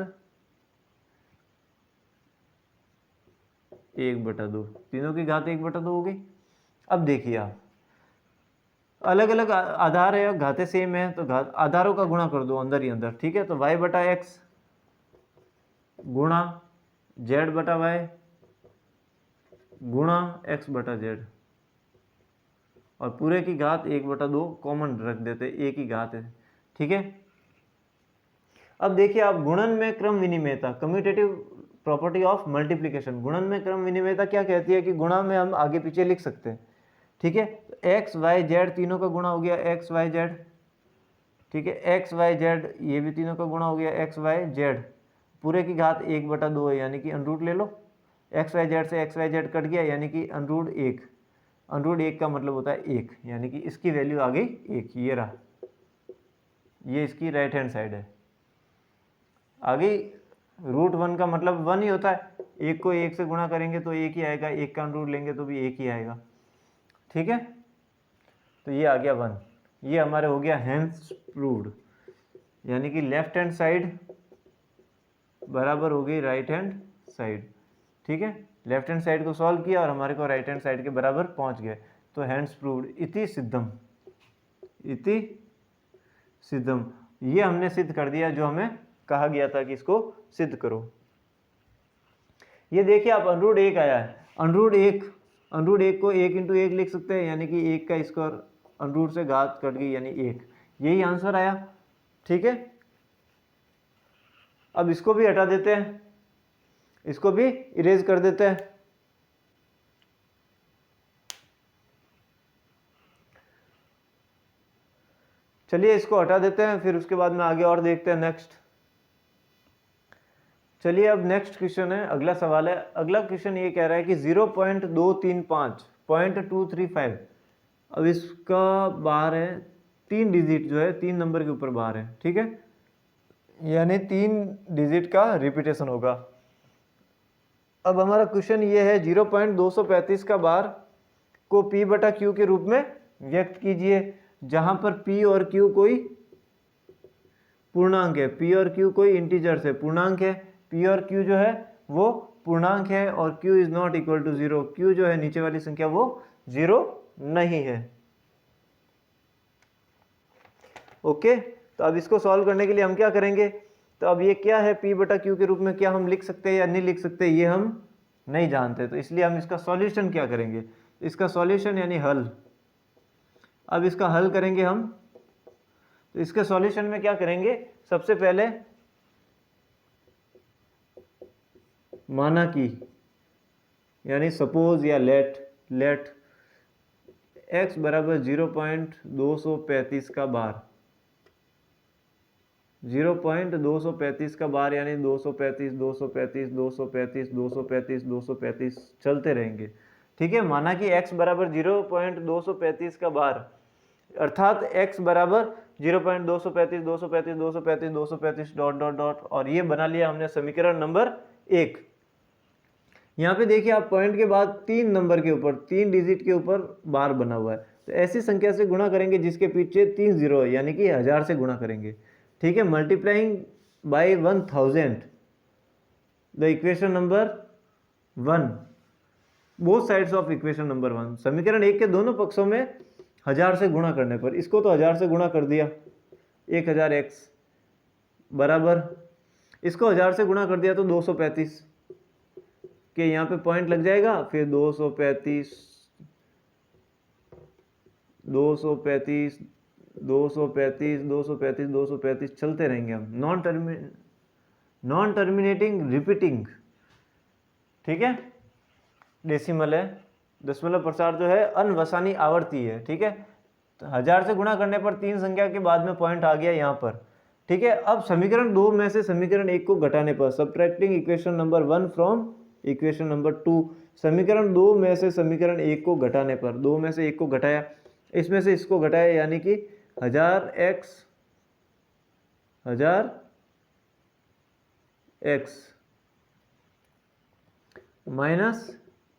S1: 1/2, तीनों की घात 1/2 हो गई। अब देखिए आप, अलग अलग आधार है और घातें सेम है, तो घात आधारों का गुणा कर दो अंदर ही अंदर। ठीक है, तो y/x गुणा z/y गुणा x/z, और पूरे की घात 1/2 कॉमन रख देते, एक ही घात है। ठीक है, अब देखिए आप, गुणन में क्रम विनिमेयता, कम्यूटेटिव प्रॉपर्टी ऑफ मल्टीप्लिकेशन, गुणन में क्रम विनिमेयता क्या कहती है कि गुणा में हम आगे पीछे लिख सकते हैं। ठीक है, एक्स वाई जेड तीनों का गुणा हो गया एक्स वाई जेड। ठीक है, एक्स वाई जेड ये भी तीनों का गुणा हो गया एक्स वाई जेड, पूरे की घात 1/2 है, यानी कि अनरूट ले लो। एक्स वाई जेड से एक्स वाई जेड कट गया यानी कि अनरूट 1, अनरूट 1 का मतलब होता है 1, यानी कि इसकी वैल्यू आ गई 1, ये रहा, ये इसकी राइट हैंड साइड है आ गई। √1 का मतलब 1 ही होता है, 1 को 1 से गुणा करेंगे तो 1 ही आएगा, 1 का अनरूट लेंगे तो भी 1 ही आएगा। ठीक है, तो ये आ गया 1, ये हमारे हो गया हेंस प्रूव्ड, यानी कि लेफ्ट हैंड साइड बराबर हो गई राइट हैंड साइड। ठीक है, लेफ्ट हैंड साइड को सॉल्व किया और हमारे को राइट हैंड साइड के बराबर पहुंच गए, तो हेंस प्रूव्ड इति सिद्धम, इति सिद्धम, ये हमने सिद्ध कर दिया जो हमें कहा गया था कि इसको सिद्ध करो। ये देखिए आप, √1 आया है, √1 को 1 × 1 लिख सकते हैं, यानी कि 1 का स्क्वायर, अनरूट से घात कट गई यानी 1, यही आंसर आया। ठीक है, अब इसको भी हटा देते हैं, इसको भी इरेज कर देते हैं। चलिए इसको हटा देते हैं, फिर उसके बाद में आगे और देखते हैं नेक्स्ट। चलिए अब नेक्स्ट क्वेश्चन है, अगला सवाल है। अगला क्वेश्चन ये कह रहा है कि 0.235 अब इसका बार है 3 डिजिट, जो है 3 नंबर के ऊपर बार है। ठीक है, यानी 3 डिजिट का रिपीटेशन होगा। अब हमारा क्वेश्चन ये है 0.235 का बार को p/q के रूप में व्यक्त कीजिए, जहां पर p और q कोई पूर्णांक है, p और q कोई इंटीजर्स है, पूर्णांक है, p और q जो है वो पूर्णांक है, और q is not equal to 0, q जो है नीचे वाली संख्या वो 0 नहीं है। ओके, तो अब इसको सॉल्व करने के लिए हम क्या करेंगे, तो अब ये क्या है P बटा Q के रूप में, क्या हम लिख सकते हैं या नहीं लिख सकते, ये हम नहीं जानते, तो इसलिए हम इसका सॉल्यूशन क्या करेंगे, इसका सॉल्यूशन यानी हल। अब इसका हल करेंगे हम, तो इसके सॉल्यूशन में क्या करेंगे, सबसे पहले माना कि यानी सपोज या लेट x बराबर 0.235 का बार, 0.235 का बार यानी 235 235 235 235 235 चलते रहेंगे। ठीक है, माना कि x बराबर 0.235 का बार, अर्थात x बराबर 0.235 235 235 235 डॉट डॉट डॉट, और ये बना लिया हमने समीकरण नंबर 1। यहाँ पे देखिए आप पॉइंट के बाद 3 नंबर के ऊपर, 3 डिजिट के ऊपर बार बना हुआ है, तो ऐसी संख्या से गुणा करेंगे जिसके पीछे 3 जीरो है, यानी कि 1000 से गुणा करेंगे। ठीक है, multiplying by 1000 the equation number 1, both sides of equation number 1। समीकरण 1 के दोनों पक्षों में 1000 से गुणा करने पर, इसको तो 1000 से गुणा कर दिया 1000x बराबर, इसको 1000 से गुणा कर दिया तो 235 के यहाँ पे पॉइंट लग जाएगा, फिर 235 235 235 235 235 चलते रहेंगे हम, नॉन टर्मिनेटिंग रिपीटिंग। ठीक है, डेसिमल है, दशमलव प्रसार जो है अनवसानी आवर्ती है। ठीक है, तो 1000 से गुणा करने पर 3 संख्या के बाद में पॉइंट आ गया यहाँ पर। ठीक है, अब समीकरण 2 में से समीकरण 1 को घटाने पर, subtracting equation number 1 from equation number 2, समीकरण 2 में से समीकरण 1 को घटाने पर, 2 में से 1 को घटाया, इसमें से इसको घटाया, यानी कि 1000x माइनस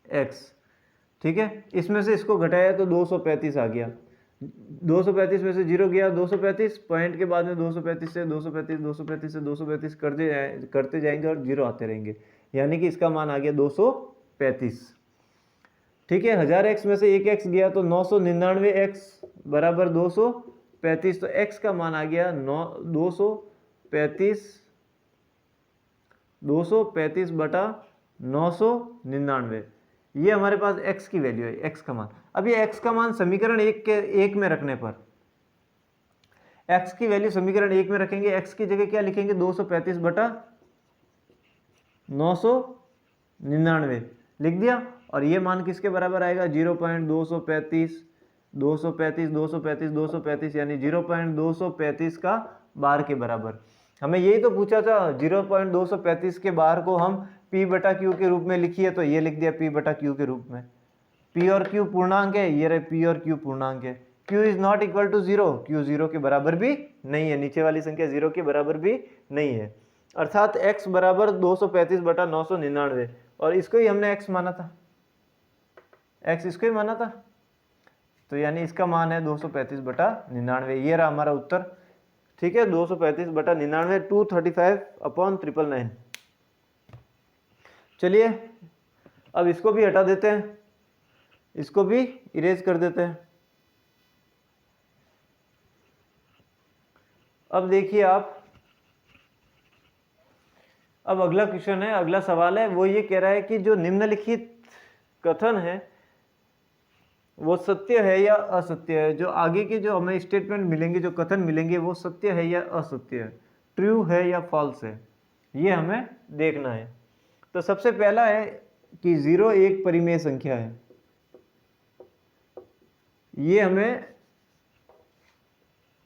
S1: x। ठीक है, इसमें से इसको घटाया तो 235 आ गया, 235 में से 0 गया, 235 पॉइंट के बाद में 235 से 235 235 से 235 करते जाएंगे और 0 आते रहेंगे, यानी कि इसका मान आ गया 235। ठीक है, 1000x में से 1x गया तो 999x बराबर 235, तो x का मान आ गया 235 बटा 999, ये हमारे पास x की वैल्यू है, x का मान। अब ये x का मान समीकरण 1 में रखने पर, x की वैल्यू समीकरण 1 में रखेंगे, x की जगह क्या लिखेंगे, 235 बटा 999 लिख दिया, और ये मान किसके बराबर आएगा, 0.235 235 235 235 यानी 0.235 का बार के बराबर। हमें यही तो पूछा था, 0.235 के बार को हम P बटा Q के रूप में लिखिए, तो ये लिख दिया P बटा Q के रूप में। P और Q पूर्णांक है, ये रहे P और Q पूर्णांक है। Q is not equal to 0, Q 0 के बराबर भी नहीं है, नीचे वाली संख्या 0 के बराबर भी नहीं है, अर्थात x बराबर 235 बटा 999, और इसको ही हमने x माना था, x इसको ही माना था, तो यानी इसका मान है 235 बटा 99, ये रहा हमारा उत्तर। ठीक है, 235 बटा 99, 235/999। चलिए अब इसको भी हटा देते हैं, इसको भी इरेज कर देते हैं। अब देखिए आप, अब अगला क्वेश्चन है, अगला सवाल है, वो ये कह रहा है कि जो निम्नलिखित कथन है वो सत्य है या असत्य है, जो आगे के जो हमें स्टेटमेंट मिलेंगे, जो कथन मिलेंगे, वो सत्य है या असत्य है, ट्रू है या फॉल्स है, ये हमें देखना है। तो सबसे पहला है कि 0 एक परिमेय संख्या है, ये हमें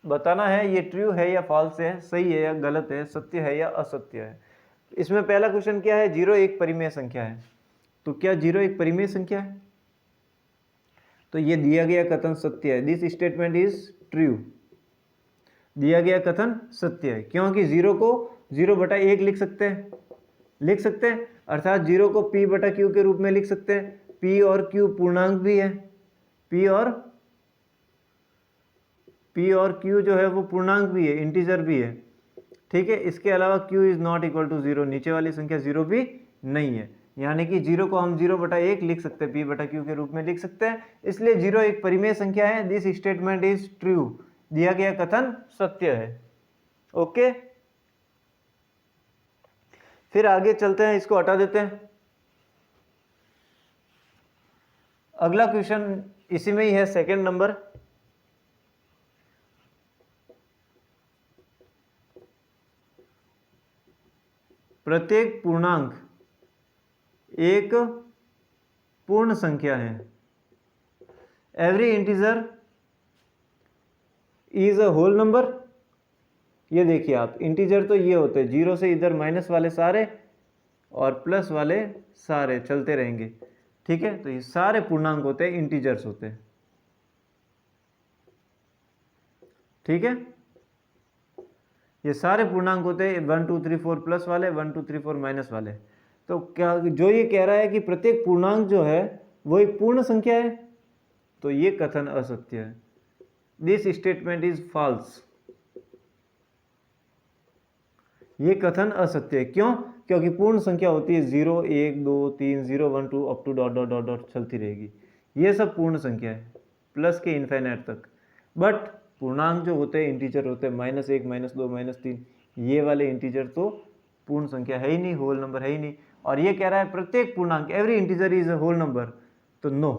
S1: बताना है ये ट्रू है या फॉल्स है, सही है या गलत है, सत्य है या असत्य है। इसमें पहला क्वेश्चन क्या है, 0 एक परिमेय संख्या है, तो क्या 0 एक परिमेय संख्या है, तो ये दिया गया कथन सत्य है, दिस स्टेटमेंट इज ट्रू, दिया गया कथन सत्य है, क्योंकि 0 को 0 बटा 1 लिख सकते हैं, अर्थात 0 को P बटा Q के रूप में लिख सकते हैं, P और Q पूर्णांक भी है, P और Q जो है वो पूर्णांक भी है, इंटीजर भी है। ठीक है, इसके अलावा Q is not equal to 0, नीचे वाली संख्या 0 भी नहीं है, यानी कि 0 को हम 0 बटा 1 लिख सकते हैं, P बटा Q के रूप में लिख सकते हैं, इसलिए 0 एक परिमेय संख्या है, दिस स्टेटमेंट इज ट्रू, दिया गया कथन सत्य है। ओके, फिर आगे चलते हैं, इसको हटा देते हैं। अगला क्वेश्चन इसी में ही है, सेकंड नंबर। प्रत्येक पूर्णांक एक पूर्ण संख्या है। Every integer is a whole number. ये देखिए आप, इंटीजर तो ये होते हैं, जीरो से इधर माइनस वाले सारे और प्लस वाले सारे चलते रहेंगे, ठीक है। तो ये सारे पूर्णांक होते हैं, इंटीजर्स होते हैं, ठीक है। ये सारे पूर्णांक होते हैं 1 2 3 4 प्लस वाले, 1 2 3 4 माइनस वाले। तो क्या जो ये कह रहा है कि प्रत्येक पूर्णांक जो है वो एक पूर्ण संख्या है, तो ये कथन असत्य है। This statement is false. ये कथन असत्य है। क्यों? क्योंकि पूर्ण संख्या होती है 0 1 2 3 0 1 2 up to dot dot dot dot चलती रहेगी। ये सब पूर्ण संख्या है प्लस के इनफाइनाइट तक। बट पूर्णांक जो होते हैं इंटीजर होते हैं -1 -2 -3, ये वाले इंटीजर तो पूर्ण संख्या है ही नहीं, होल नंबर है ही नहीं। और ये कह रहा है प्रत्येक पूर्णांक every integer is a whole number, तो no,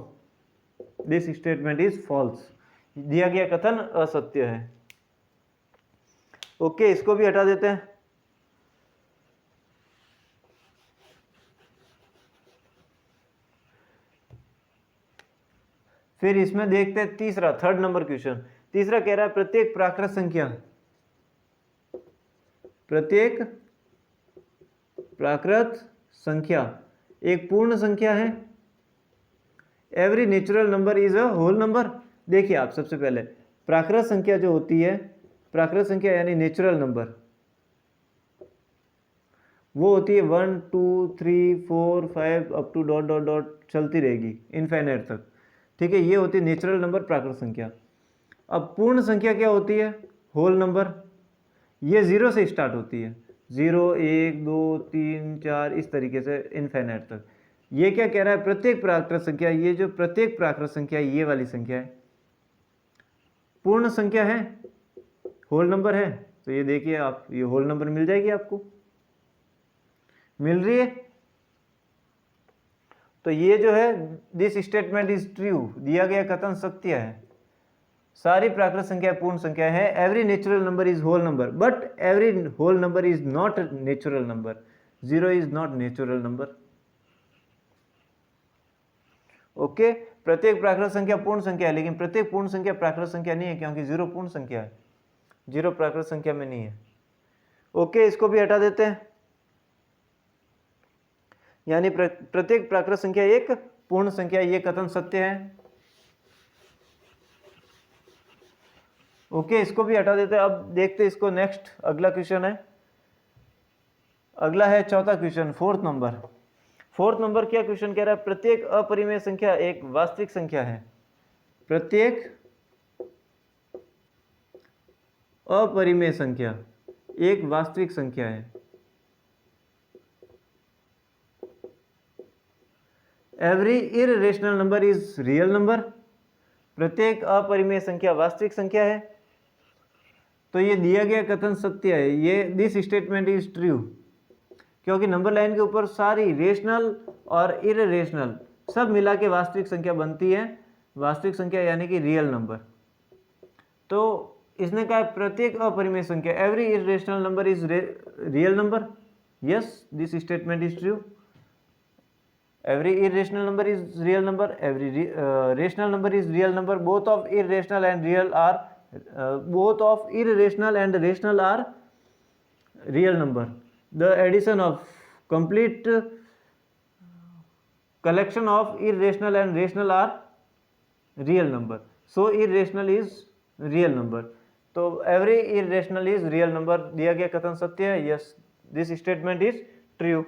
S1: this statement is false. दिया गया कथन असत्य है। ओके, इसको भी हटा देते हैं। फिर इसमें देखते हैं तीसरा, थर्ड नंबर क्वेश्चन। तीसरा कह रहा है प्रत्येक प्राकृत संख्या, प्रत्येक प्राकृत संख्या एक पूर्ण संख्या है। Every natural number is a whole number. देखिए आप, सबसे पहले प्राकृत संख्या जो होती है, प्राकृत संख्या यानी नेचुरल नंबर, वो होती है 1 2 3 4 5 up to dot dot dot चलती रहेगी इनफाइनाइट तक, ठीक है। ये होती है नेचुरल नंबर, प्राकृत संख्या। अब पूर्ण संख्या क्या होती है? Whole number. ये 0 से स्टार्ट होती है, 0 1 2 3 4 इस तरीके से इनफाइनाइट तक। ये क्या कह रहा है? प्रत्येक प्राकृत संख्या, ये जो प्रत्येक प्राकृत संख्या ये वाली संख्या है, पूर्ण संख्या है, होल नंबर है। तो ये देखिए आप, ये होल नंबर मिल जाएगी आपको, मिल रही है। तो ये जो है दिस स्टेटमेंट इज ट्रू, दिया गया कथन सत्य है। सारी प्राकृत संख्या पूर्ण संख्या है। Every natural number is whole number, but every whole number is not natural number. 0 is not natural number. Okay, प्रत्येक प्राकृत संख्या पूर्ण संख्या है, लेकिन प्रत्येक पूर्ण संख्या प्राकृत संख्या नहीं है, क्योंकि 0 पूर्ण संख्या है, 0 प्राकृत संख्या में नहीं है। ओके, इसको भी हटा देते हैं। यानी प्रत्येक प्राकृत संख्या एक पूर्ण संख्या, ये कथन सत्य है। ओके, इसको भी हटा देते हैं। अब देखते हैं इसको, नेक्स्ट अगला क्वेश्चन है। अगला है चौथा question, fourth number. Fourth number क्या क्वेश्चन कह रहा है? प्रत्येक अपरिमेय संख्या एक वास्तविक संख्या है। प्रत्येक अपरिमेय संख्या एक वास्तविक संख्या है। Every irrational number is real number. प्रत्येक अपरिमेय संख्या वास्तविक संख्या है। तो ये दिया गया कथन सत्य है। ये दिस स्टेटमेंट इज ट्रू, क्योंकि नंबर लाइन के ऊपर सारी रेशनल और इररेशनल सब मिला के वास्तविक संख्या बनती है। वास्तविक संख्या यानी कि रियल नंबर। तो इसने कहा प्रत्येक अपरिमेय संख्या, every irrational number is real number. Yes, this statement is true. Every irrational number is real number. Every rational number is real number. Both of irrational and real are both of irrational and rational are real number. The addition of complete collection of irrational and rational are real number. So irrational is real number. तो every irrational is real number दिया गया कथन सत्य है। Yes, this statement is true.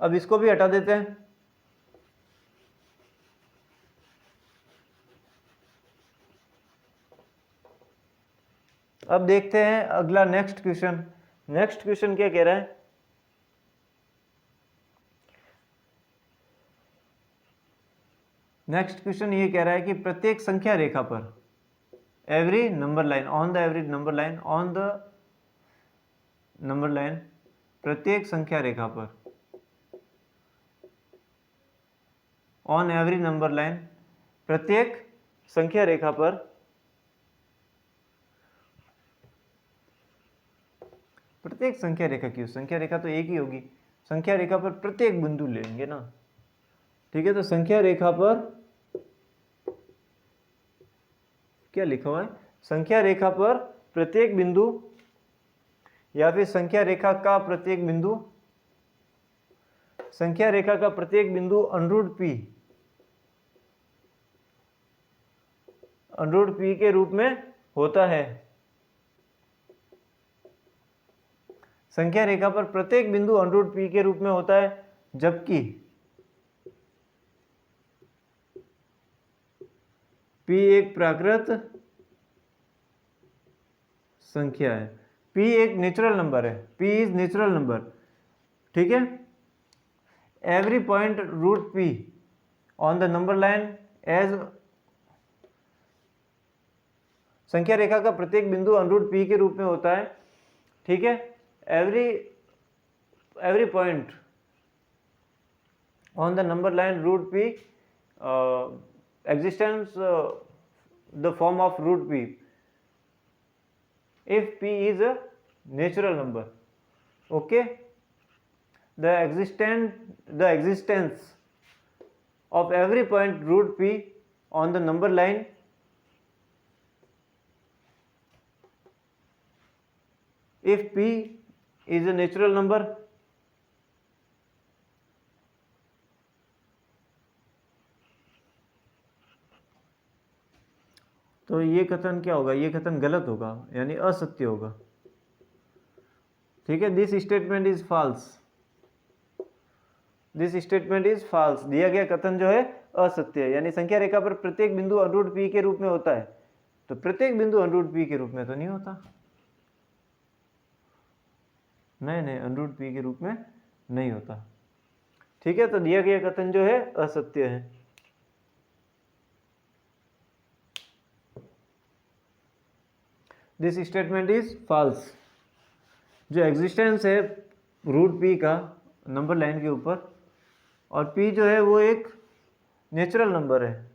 S1: अब इसको भी हटा देते हैं। अब देखते हैं अगला नेक्स्ट क्वेश्चन। नेक्स्ट क्वेश्चन क्या कह रहा है? नेक्स्ट क्वेश्चन ये कह रहा है कि प्रत्येक संख्या रेखा पर every number line on the every number line on the number line, प्रत्येक संख्या रेखा पर ऑन एवरी नंबर लाइन, प्रत्येक संख्या रेखा पर प्रत्येक संख्या रेखा क्यों, संख्या रेखा तो एक ही होगी, संख्या रेखा पर प्रत्येक बिंदु लेंगे ना, ठीक है। तो संख्या रेखा पर क्या लिखा हुआ है, संख्या रेखा पर प्रत्येक बिंदु या फिर संख्या रेखा का प्रत्येक बिंदु, संख्या रेखा का प्रत्येक बिंदु √p के रूप में होता है। संख्या रेखा पर प्रत्येक बिंदु √p के रूप में होता है, जबकि p एक प्राकृत संख्या है, p एक नेचुरल नंबर है, p इज नेचुरल नंबर, ठीक है। Every point √p on the number line as, संख्या रेखा का प्रत्येक बिंदु √p के रूप में होता है, ठीक है। Every point on the number line √p existence the form of √p if p is a natural number, okay। the existence of every point √p on the number line if p is a natural number, तो ये कथन क्या होगा, ये कथन गलत होगा, यानी असत्य होगा, ठीक है। This statement is false, this statement is false, दिया गया कथन जो है असत्य है, यानी संख्या रेखा पर प्रत्येक बिंदु √p के रूप में होता है, तो प्रत्येक बिंदु √p के रूप में तो नहीं होता, नहीं √p के रूप में नहीं होता, ठीक है। तो दिया गया कथन जो है असत्य है। दिस स्टेटमेंट इज फॉल्स, जो एग्जिस्टेंस है √p का नंबर लाइन के ऊपर, और p जो है वो एक नेचुरल नंबर है,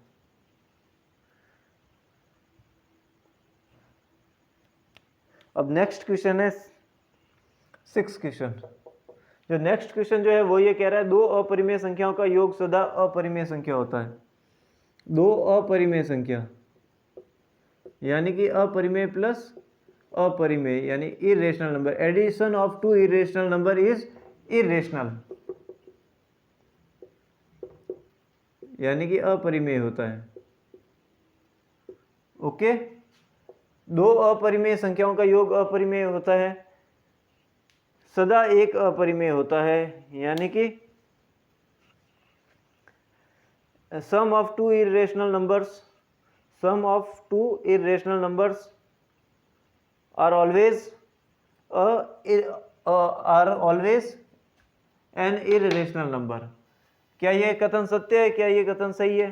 S1: अब नेक्स्ट क्वेश्चन है 6 क्वेश्चन। जो नेक्स्ट क्वेश्चन जो है वो ये कह रहा है दो अपरिमेय संख्याओं का योग सदा अपरिमेय संख्या होता है। दो अपरिमेय संख्या यानी कि अपरिमेय प्लस अपरिमेय यानी irrational number, addition of two irrational number is irrational, यानी कि अपरिमेय होता है, ओके। दो अपरिमेय संख्याओं का योग अपरिमेय होता है, सदा एक अपरिमेय होता है, यानी कि sum of two irrational numbers, sum of two irrational numbers are always an irrational number। क्या यह कथन सत्य है, क्या यह कथन सही है?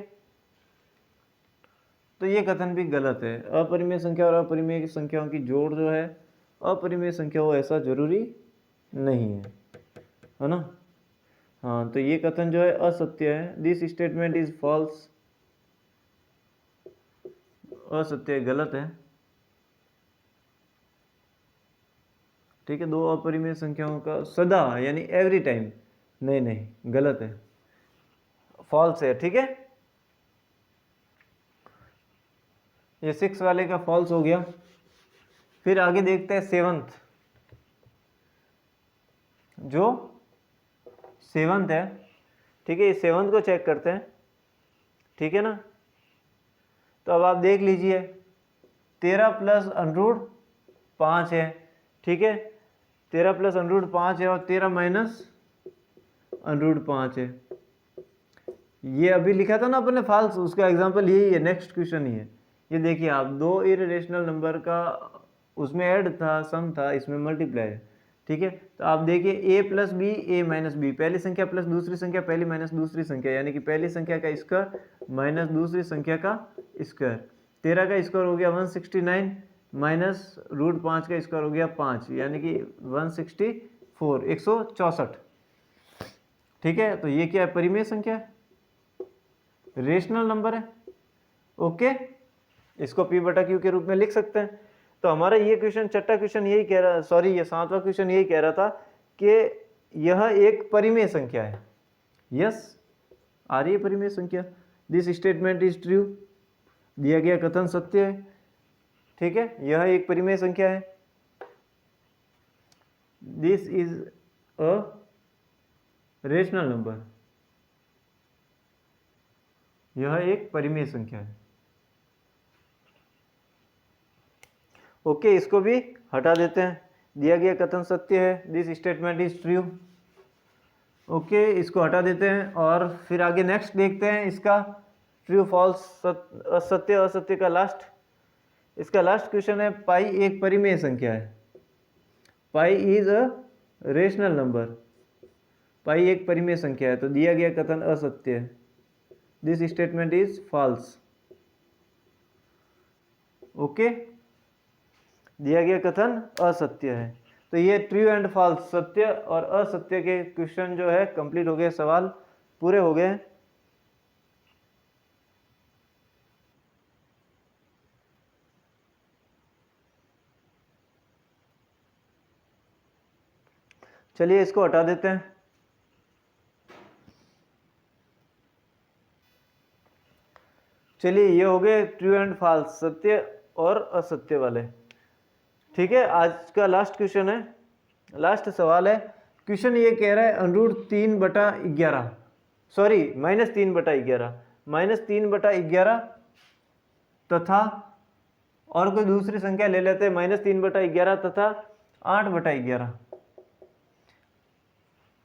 S1: तो ये कथन भी गलत है। अपरिमेय संख्या और अपरिमेय संख्याओं की जोड़ जो है अपरिमेय संख्या हो ऐसा जरूरी नहीं है ना। हाँ, तो ये कथन जो है असत्य है। दिस स्टेटमेंट इज फॉल्स, असत्य, गलत है, ठीक है। दो अपरिमेय संख्याओं का सदा यानी एवरी टाइम, नहीं गलत है, फॉल्स है, ठीक है। ये 6 वाले का फॉल्स हो गया। फिर आगे देखते हैं 7th, जो 7th है, ठीक है। ये 7th को चेक करते हैं, ठीक है ना। तो अब आप देख लीजिए 13 प्लस √5 है, ठीक है। 13 प्लस √5 है और 13 माइनस √5 है। ये अभी लिखा था ना अपन ने फॉल्स, उसका एग्जांपल यही है, नेक्स्ट क्वेश्चन ही है। ये देखिए आप, दो इरेशनल नंबर का उसमें ऐड था, सम था, इसमें मल्टीप्लाई है, ठीक है, तो आप देखिए a plus b a minus b, पहली संख्या प्लस दूसरी संख्या पहली माइनस दूसरी संख्या, यानी कि पहली संख्या का स्क्वायर माइनस दूसरी संख्या का स्क्वायर। 13 का स्क्वायर हो गया 169 माइनस रूट 5 का स्क्वायर हो गया 5, यानी कि 164, 164। ठीक है, तो ये क्या है, परिमेय संख्या है, रेशनल नंबर है। ओके, इसको p बटा q के रूप में लिख सकते हैं। तो हमारा ये क्वेश्चन, छठा क्वेश्चन यही कह रहा, सॉरी ये 7वां क्वेश्चन यही कह रहा था कि यह एक परिमेय संख्या है। यस, आ रही है परिमेय संख्या, दिस स्टेटमेंट इज ट्रू, दिया गया कथन सत्य है। ठीक है, यह एक परिमेय संख्या है, this is a rational number, यह एक परिमेय संख्या है। ओके, इसको भी हटा देते हैं, दिया गया कथन सत्य है, this statement is true. Okay, इसको हटा देते हैं और फिर आगे नेक्स्ट देखते हैं इसका ट्रू फॉल्स, सत्य असत्य का लास्ट। इसका लास्ट क्वेश्चन है, पाई एक परिमेय संख्या है, pi is a rational number, pi एक परिमेय संख्या है, तो दिया गया कथन असत्य है, this statement is false. Okay, दिया गया कथन असत्य है। तो ये ट्रू एंड फॉल्स, सत्य और असत्य के क्वेश्चन जो है कंप्लीट हो गए, सवाल पूरे हो गए। चलिए इसको हटा देते हैं। चलिए ये हो गए ट्रू एंड फॉल्स, सत्य और असत्य वाले। ठीक है, आज का लास्ट क्वेश्चन है, लास्ट सवाल है। क्वेश्चन ये कह रहा है √3/11, सॉरी -3/11, -3/11 तथा और कोई दूसरी संख्या ले लेते हैं, -3/11 तथा 8/11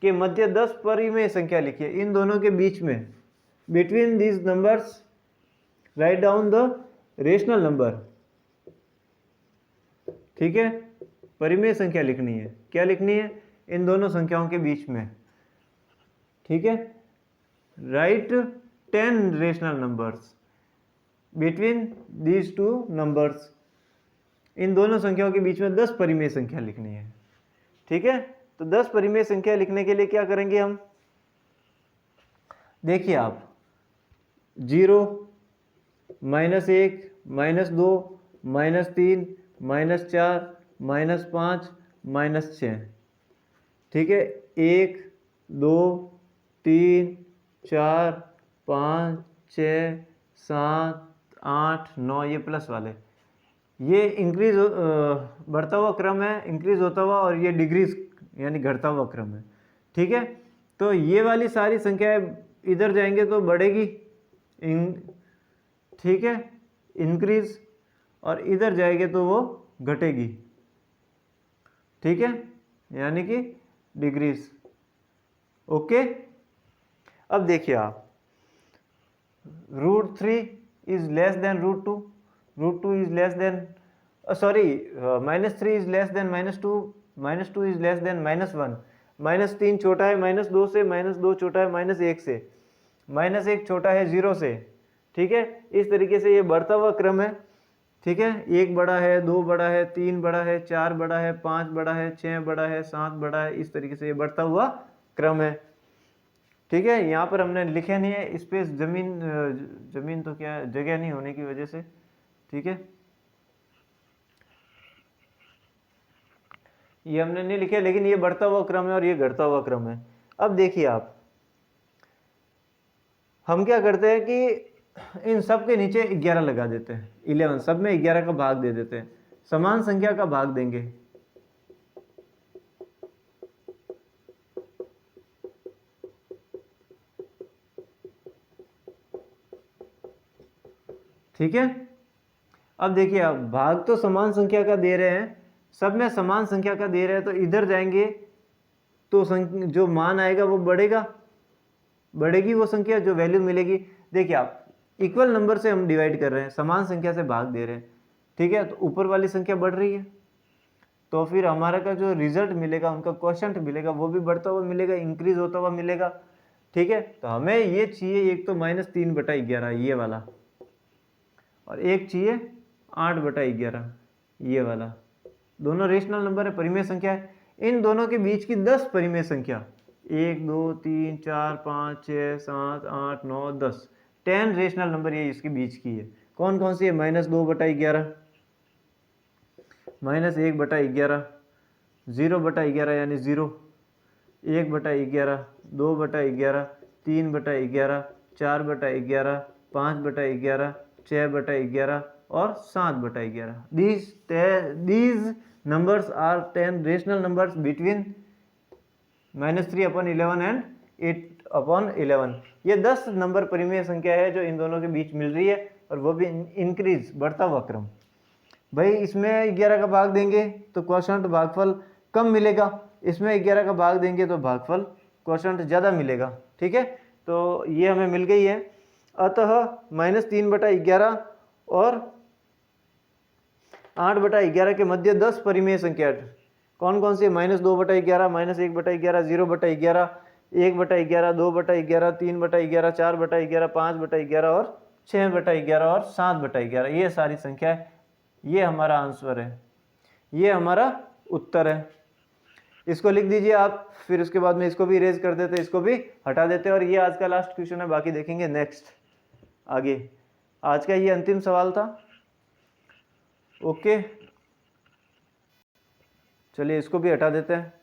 S1: के मध्य 10 परिमेय संख्या लिखिए। इन दोनों के बीच में, between these numbers write down the rational number. ठीक है, परिमेय संख्या लिखनी है, क्या लिखनी है, इन दोनों संख्याओं के बीच में। ठीक है, right 10 rational numbers between these two numbers, इन दोनों संख्याओं के बीच में 10 परिमेय संख्या लिखनी है। ठीक है, तो 10 परिमेय संख्या लिखने के लिए क्या करेंगे हम, देखिए आप, 0, -1, -2, -3, -4, -5, -6। ठीक है, 1, 2, 3, 4, 5, 6, 7, 8, 9, ये प्लस वाले, ये इंक्रीज बढ़ता हुआ क्रम है, इंक्रीज होता हुआ, और ये डिग्रीज यानी घटता हुआ क्रम है। ठीक है, तो ये वाली सारी संख्याएं इधर जाएंगे तो बढ़ेगी, ठीक है, इंक्रीज, और इधर जाएंगे तो वो घटेगी। ठीक है, यानी कि डिग्रीज। ओके, अब देखिए आप, √3 is less than √2, √2 is less than, sorry, -3 is less than -2, -2 is less than -1, -3 छोटा है -2 से, -2 छोटा है -1 से, -1 छोटा है 0 से। ठीक है, इस तरीके से ये बढ़ता हुआ क्रम है। ठीक है, 1 बड़ा है, 2 बड़ा है, 3 बड़ा है, 4 बड़ा है, 5 बड़ा है, 6 बड़ा है, 7 बड़ा है, इस तरीके से ये बढ़ता हुआ क्रम है। ठीक है, यहाँ पर हमने लिखे नहीं है स्पेस, जमीन तो क्या जगह नहीं होने की वजह से। ठीक है, ये हमने नहीं लिखे, लेकिन ये बढ़ता हुआ क्रम है और ये घटता हुआ क्रम है। अब देखिए आप, हम क्या करते हैं कि इन सब के नीचे 11 लगा देते हैं, 11, सब में 11 का भाग दे देते हैं, समान संख्या का भाग देंगे। ठीक है, अब देखिए आप, भाग तो समान संख्या का दे रहे हैं, सब में समान संख्या का दे रहे हैं, तो इधर जाएंगे तो जो मान आएगा वो बढ़ेगा, बढ़ेगी वो संख्या, जो वैल्यू मिलेगी। देखिए आप, इक्वल नंबर से हम डिवाइड कर रहे हैं, समान संख्या से भाग दे रहे हैं। ठीक है, तो ऊपर वाली संख्या बढ़ रही है, तो फिर हमारा का जो रिजल्ट मिलेगा, उनका क्वोशंट मिलेगा, वो भी बढ़ता हुआ मिलेगा, इंक्रीज होता हुआ मिलेगा। ठीक है, तो हमें ये चाहिए, एक तो -3/11 ये वाला, और एक चाहिए 8/11 ये वाला। दोनों रेशनल नंबर है, परिमेय संख्या है। इन दोनों के बीच की 10 परिमेय संख्या, 1 2 3 4 5 6 7 8 9 10, 10 रेशनल नंबर ये इसके बीच की है। कौन कौन सी है? -2/11, -1/11, 0/11 यानी 0, 1/11, 2/11, 3/11, 4/11, 5/11, 6/11 और 7/11। These numbers are 10 rational numbers between -3/11 and 8/11। ये 10 नंबर परिमेय संख्या है जो इन दोनों के बीच मिल रही है, और वो भी इंक्रीज, बढ़ता हुआ क्रम। भाई इसमें 11 का भाग देंगे तो क्वोशंट भागफल कम मिलेगा, इसमें 11 का भाग देंगे तो भागफल क्वोशंट ज़्यादा मिलेगा। ठीक है, तो ये हमें मिल गई है। अतः -3/11 और 8/11 के मध्य 10 परिमेय संख्या कौन कौन सी है? -2/11, -1/11, 0/11, 1/11, 2/11, 3/11, 4/11, 5/11 और 6/11 और 7/11। ये सारी संख्या है, ये हमारा आंसर है, ये हमारा उत्तर है। इसको लिख दीजिए आप, फिर उसके बाद में इसको भी इरेज कर देते, इसको भी हटा देते, और ये आज का लास्ट क्वेश्चन है, बाकी देखेंगे नेक्स्ट आगे। आज का ये अंतिम सवाल था। ओके, चलिए इसको भी हटा देते हैं।